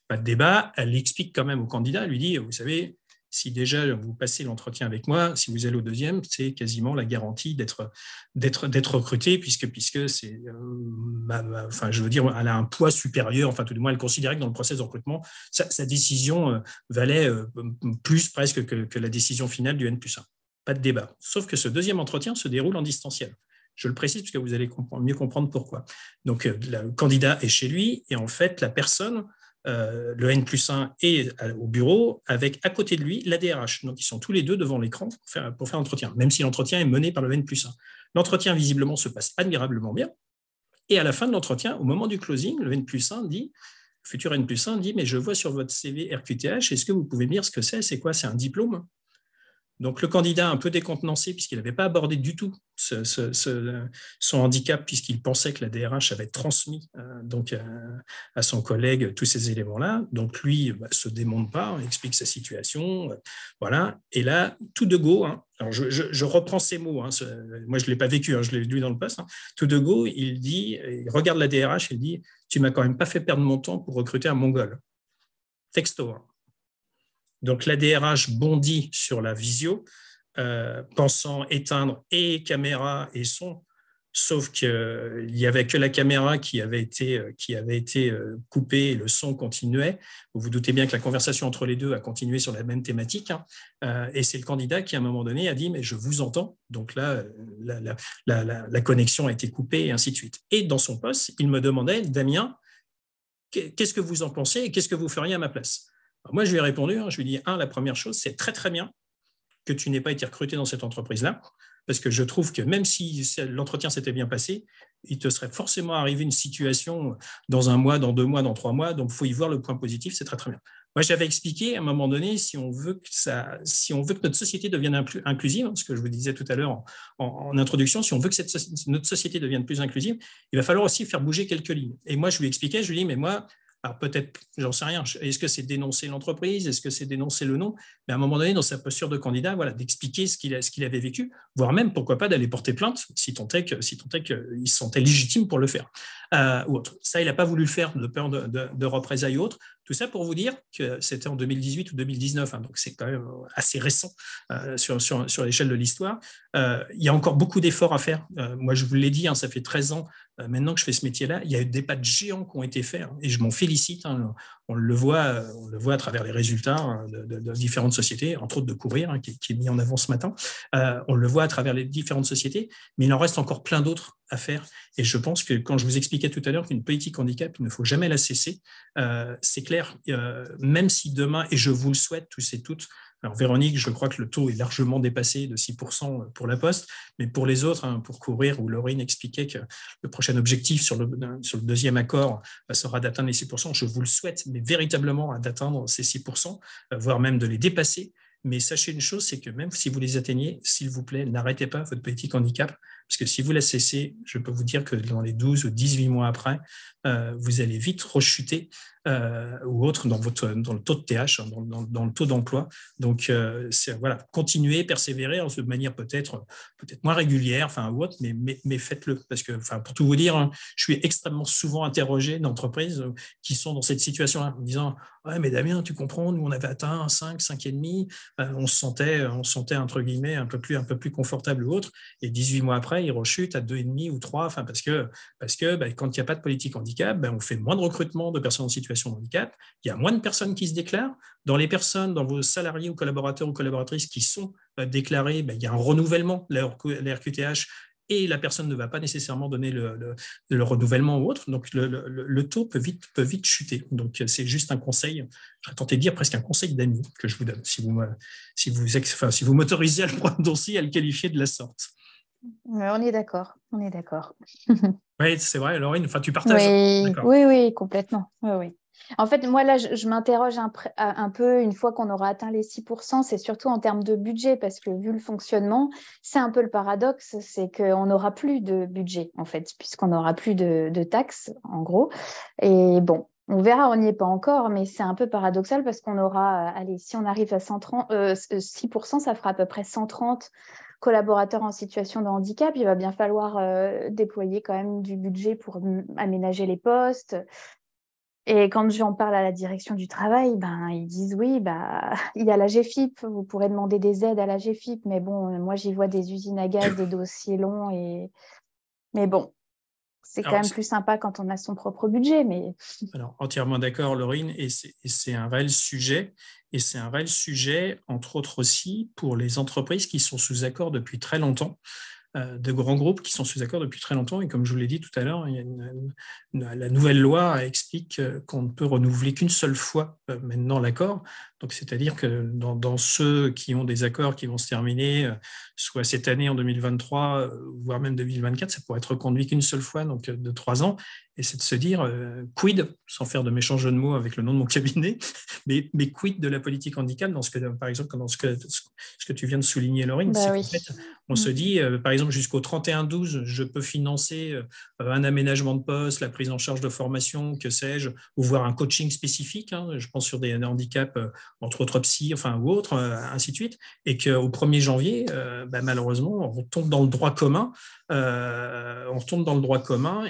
Speaker 7: Pas de débat, elle explique quand même au candidat, elle lui dit, vous savez, si déjà vous passez l'entretien avec moi, si vous allez au deuxième, c'est quasiment la garantie d'être recruté, puisque c'est, enfin, je veux dire, elle a un poids supérieur. Enfin, tout du moins, elle considérait que dans le processus de recrutement, sa décision valait plus presque que la décision finale du N+1. Pas de débat. Sauf que ce deuxième entretien se déroule en distanciel. Je le précise parce que vous allez mieux comprendre pourquoi. Donc, le candidat est chez lui et en fait, la personne, le N+1 est au bureau avec à côté de lui la DRH. Donc, ils sont tous les deux devant l'écran pour faire l'entretien, même si l'entretien est mené par le N+1. L'entretien, visiblement, se passe admirablement bien. Et à la fin de l'entretien, au moment du closing, le N+1 dit, le futur N+1 dit, mais je vois sur votre CV RQTH, est-ce que vous pouvez me dire ce que c'est ? C'est quoi ? C'est un diplôme ? Donc, le candidat un peu décontenancé, puisqu'il n'avait pas abordé du tout son handicap, puisqu'il pensait que la DRH avait transmis à son collègue tous ces éléments-là. Donc, lui ne se démonte pas, explique sa situation. Voilà. Et là, tout de go, alors je reprends ces mots, moi je ne l'ai pas vécu, je l'ai lu dans le post. Tout de go, il regarde la DRH et il dit « Tu ne m'as quand même pas fait perdre mon temps pour recruter un Mongol. » Texto. Donc, la DRH bondit sur la visio, pensant éteindre et caméra et son, sauf qu'il n'y avait que la caméra qui avait été coupée et le son continuait. Vous vous doutez bien que la conversation entre les deux a continué sur la même thématique. Et c'est le candidat qui, à un moment donné, a dit « mais je vous entends ». Donc là, la connexion a été coupée et ainsi de suite. Et dans son poste, il me demandait « Damien, qu'est-ce que vous en pensez et qu'est-ce que vous feriez à ma place ?» Alors moi, je lui ai répondu, je lui ai dit, la première chose, c'est très, très bien que tu n'aies pas été recruté dans cette entreprise-là, parce que je trouve que même si l'entretien s'était bien passé, il te serait forcément arrivé une situation dans 1 mois, dans 2 mois, dans 3 mois, donc il faut y voir le point positif, c'est très très bien. Moi, j'avais expliqué à un moment donné, si on veut que notre société devienne inclusive, ce que je vous disais tout à l'heure en introduction, si on veut que notre société devienne plus inclusive, il va falloir aussi faire bouger quelques lignes. Et moi, je lui expliquais, je lui dis, mais moi, alors peut-être, j'en sais rien, est-ce que c'est dénoncer l'entreprise, est-ce que c'est dénoncer le nom, mais à un moment donné, dans sa posture de candidat, voilà, d'expliquer ce qu'il avait vécu, voire même, pourquoi pas, d'aller porter plainte, si tant est qu'il se sentait légitime pour le faire. Ou autre. Ça, il n'a pas voulu le faire de peur de représailles ou autre. Tout ça pour vous dire que c'était en 2018 ou 2019, donc c'est quand même assez récent sur l'échelle de l'histoire. Il y a encore beaucoup d'efforts à faire. Moi, je vous l'ai dit, ça fait 13 ans maintenant que je fais ce métier-là. Il y a eu des pas de géants qui ont été faits et je m'en félicite. On le voit à travers les résultats de différentes sociétés, entre autres de Courir, qui est mis en avant ce matin. On le voit à travers les différentes sociétés, mais il en reste encore plein d'autres à faire. Et je pense que quand je vous expliquais tout à l'heure qu'une politique handicap, il ne faut jamais la cesser, c'est clair, même si demain, et je vous le souhaite tous et toutes, alors Véronique, je crois que le taux est largement dépassé de 6% pour la Poste, mais pour les autres, pour Courir, où Laurine expliquait que le prochain objectif sur le deuxième accord sera d'atteindre les 6%, je vous le souhaite, mais véritablement d'atteindre ces 6%, voire même de les dépasser. Mais sachez une chose, c'est que même si vous les atteignez, s'il vous plaît, n'arrêtez pas votre politique handicap, parce que si vous la cessez, je peux vous dire que dans les 12 ou 18 mois après, vous allez vite rechuter ou autre dans le taux de TH, dans le taux d'emploi. Donc, voilà, continuez, persévérez de manière peut-être moins régulière, ou autre, mais faites-le. Parce que, pour tout vous dire, je suis extrêmement souvent interrogé d'entreprises qui sont dans cette situation-là, en me disant « Ouais, mais Damien, tu comprends, nous, on avait atteint 5, 5,5, on se sentait, entre guillemets, un peu plus confortable ou autre, et 18 mois après, ils rechutent à 2,5 ou 3, parce que quand il n'y a pas de politique handicap, on fait moins de recrutement de personnes en situation de handicap, il y a moins de personnes qui se déclarent. Dans vos salariés ou collaborateurs ou collaboratrices qui sont déclarés, il y a un renouvellement de la RQTH et la personne ne va pas nécessairement donner le renouvellement ou autre. Donc, le taux peut vite chuter. Donc, c'est juste un conseil, j'aurais tenté de dire presque un conseil d'ami que je vous donne, si vous m'autorisez à le prononcer, à le qualifier de la sorte.
Speaker 2: On est d'accord.
Speaker 7: Oui, c'est vrai, Laurine, tu partages.
Speaker 2: Oui, complètement. Oui. En fait, moi, là, je m'interroge un peu, une fois qu'on aura atteint les 6%, c'est surtout en termes de budget, parce que vu le fonctionnement, c'est un peu le paradoxe, c'est qu'on n'aura plus de budget, en fait, puisqu'on n'aura plus de taxes, en gros. Et bon, on verra, on n'y est pas encore, mais c'est un peu paradoxal parce qu'on aura, si on arrive à 6%, ça fera à peu près 130 collaborateurs en situation de handicap. Il va bien falloir déployer quand même du budget pour aménager les postes. Et quand j'en parle à la direction du travail, ils disent oui, il y a la GFIP, vous pourrez demander des aides à la GFIP, mais bon, moi j'y vois des usines à gaz, des dossiers longs, mais bon, c'est quand même plus sympa quand on a son propre budget. Mais...
Speaker 7: Alors, entièrement d'accord, Laurine, et c'est un réel sujet. Et c'est un réel sujet, entre autres aussi, pour les entreprises qui sont sous accord depuis très longtemps, de grands groupes qui sont sous accord depuis très longtemps. Et comme je vous l'ai dit tout à l'heure, la nouvelle loi explique qu'on ne peut renouveler qu'une seule fois maintenant l'accord. Donc, c'est-à-dire que dans ceux qui ont des accords qui vont se terminer, soit cette année en 2023, voire même 2024, ça pourrait être reconduit qu'une seule fois, donc de 3 ans. Et c'est de se dire, quid, sans faire de méchants jeux de mots avec le nom de mon cabinet, mais quid de la politique handicap, par exemple, dans ce que tu viens de souligner, Laurine, c'est qu'en fait, on se dit, par exemple, jusqu'au 31/12, je peux financer un aménagement de poste, la prise en charge de formation, que sais-je, ou voir un coaching spécifique, je pense sur des handicaps, entre autres psy, ou autres, ainsi de suite, et qu'au 1er janvier, malheureusement, on tombe dans le droit commun,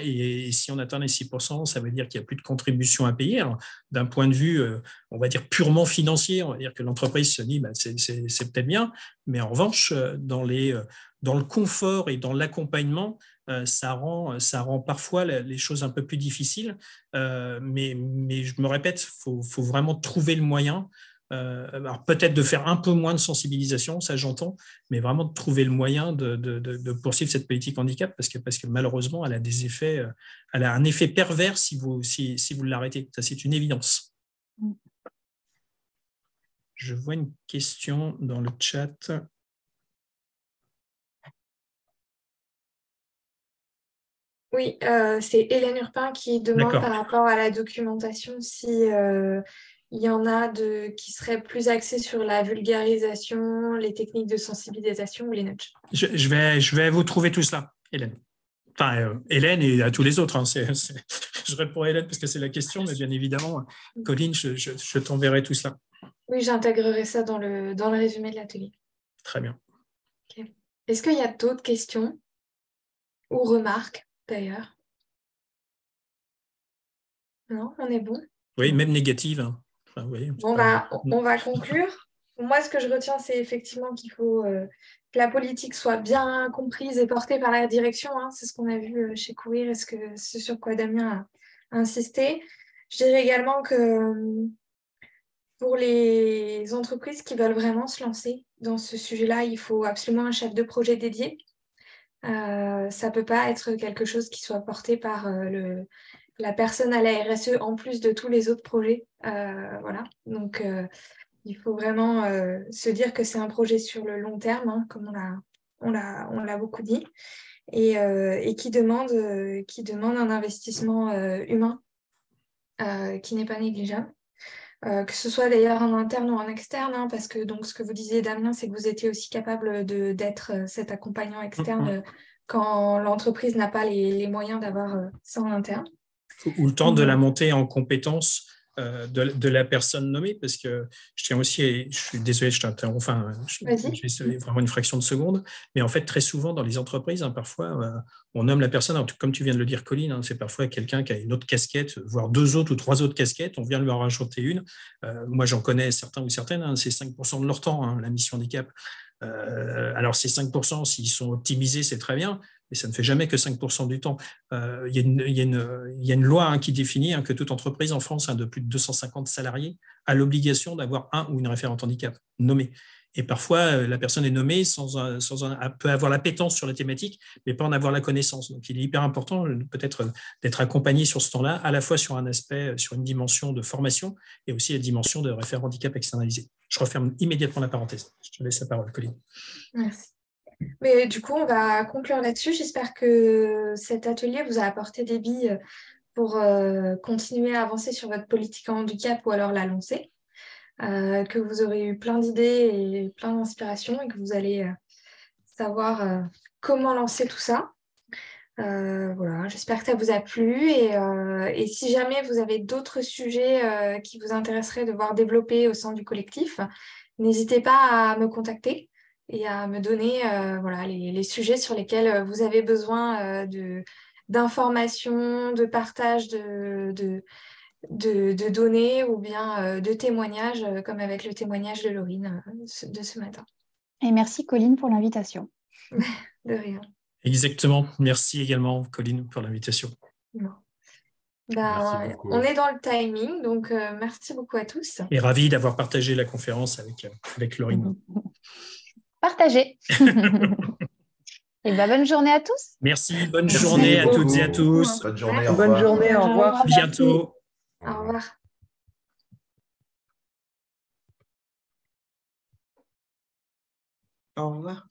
Speaker 7: et si on atteint les 6%, ça veut dire qu'il n'y a plus de contribution à payer. Alors, d'un point de vue, on va dire purement financier, on va dire que l'entreprise se dit c'est peut-être bien, mais en revanche, dans le confort et dans l'accompagnement, ça rend parfois les choses un peu plus difficiles. Mais je me répète, il faut vraiment trouver le moyen. Alors peut-être de faire un peu moins de sensibilisation, ça j'entends, mais vraiment de trouver le moyen de poursuivre cette politique handicap parce que malheureusement elle a des effets, elle a un effet pervers si vous l'arrêtez. Ça c'est une évidence. Je vois une question dans le chat.
Speaker 1: Oui, c'est Hélène Urpin qui demande par rapport à la documentation si il y en a qui seraient plus axés sur la vulgarisation, les techniques de sensibilisation ou les nudges.
Speaker 7: Je vais vous trouver tout cela, Hélène. Enfin, Hélène et à tous les autres. Hein. Je réponds à Hélène parce que c'est la question, mais bien évidemment, Colline, je t'enverrai tout cela.
Speaker 1: Oui, j'intégrerai ça dans le résumé de l'atelier.
Speaker 7: Très bien.
Speaker 1: Okay. Est-ce qu'il y a d'autres questions ou remarques d'ailleurs? Non, on est bon?
Speaker 7: Oui, même négative. Hein. Enfin, oui,
Speaker 1: bon, on va conclure. Moi, ce que je retiens, c'est effectivement qu'il faut que la politique soit bien comprise et portée par la direction. Hein. C'est ce qu'on a vu chez Courir et ce sur quoi Damien a insisté. Je dirais également que pour les entreprises qui veulent vraiment se lancer dans ce sujet-là, il faut absolument un chef de projet dédié. Ça ne peut pas être quelque chose qui soit porté par la personne à la RSE en plus de tous les autres projets. Voilà. Donc, il faut vraiment se dire que c'est un projet sur le long terme, hein, comme on l'a beaucoup dit, et qui demande un investissement humain qui n'est pas négligeable. Que ce soit d'ailleurs en interne ou en externe, hein, parce que donc, ce que vous disiez, Damien, c'est que vous étiez aussi capable d'être cet accompagnant externe quand l'entreprise n'a pas les moyens d'avoir ça en interne.
Speaker 7: Ou le temps de la montée en compétences de la personne nommée, parce que je tiens aussi, je suis désolé, je t'interromps, enfin, j'ai vraiment une fraction de seconde, mais en fait, très souvent dans les entreprises, hein, parfois, on nomme la personne, alors, comme tu viens de le dire, Colline, hein, c'est parfois quelqu'un qui a une autre casquette, voire 2 autres ou 3 autres casquettes, on vient de lui en rajouter une. Moi, j'en connais certains ou certaines, hein, c'est 5% de leur temps, hein, la mission handicap. Alors, ces 5%, s'ils sont optimisés, c'est très bien, mais ça ne fait jamais que 5% du temps. Il y a une loi qui définit que toute entreprise en France de plus de 250 salariés a l'obligation d'avoir un ou une référente handicap nommée. Et parfois, la personne est nommée peut avoir l'appétence sur la thématique, mais pas en avoir la connaissance. Donc, il est hyper important peut-être d'être accompagné sur ce temps-là, à la fois sur un aspect, sur une dimension de formation et aussi la dimension de référent handicap externalisé. Je referme immédiatement la parenthèse. Je te laisse la parole, Colline.
Speaker 1: Merci. Mais du coup, on va conclure là-dessus. J'espère que cet atelier vous a apporté des billes pour continuer à avancer sur votre politique en handicap ou alors la lancer. Que vous aurez eu plein d'idées et plein d'inspirations et que vous allez savoir comment lancer tout ça. Voilà, j'espère que ça vous a plu et si jamais vous avez d'autres sujets qui vous intéresseraient de voir développer au sein du collectif, n'hésitez pas à me contacter et à me donner voilà, les sujets sur lesquels vous avez besoin d'informations, de partage de données ou bien de témoignages, comme avec le témoignage de Laurine de ce matin.
Speaker 2: Et merci Colline pour l'invitation.
Speaker 1: De rien.
Speaker 7: Exactement. Merci également, Colline, pour l'invitation.
Speaker 1: Bon. On est dans le timing, donc merci beaucoup à tous.
Speaker 7: Et ravi d'avoir partagé la conférence avec Laurine.
Speaker 2: Partagé. Et bonne journée à tous.
Speaker 7: Merci, bonne journée à toutes et à tous.
Speaker 3: Bonne journée,
Speaker 6: au revoir.
Speaker 7: À bientôt.
Speaker 1: Au revoir.
Speaker 4: Au revoir.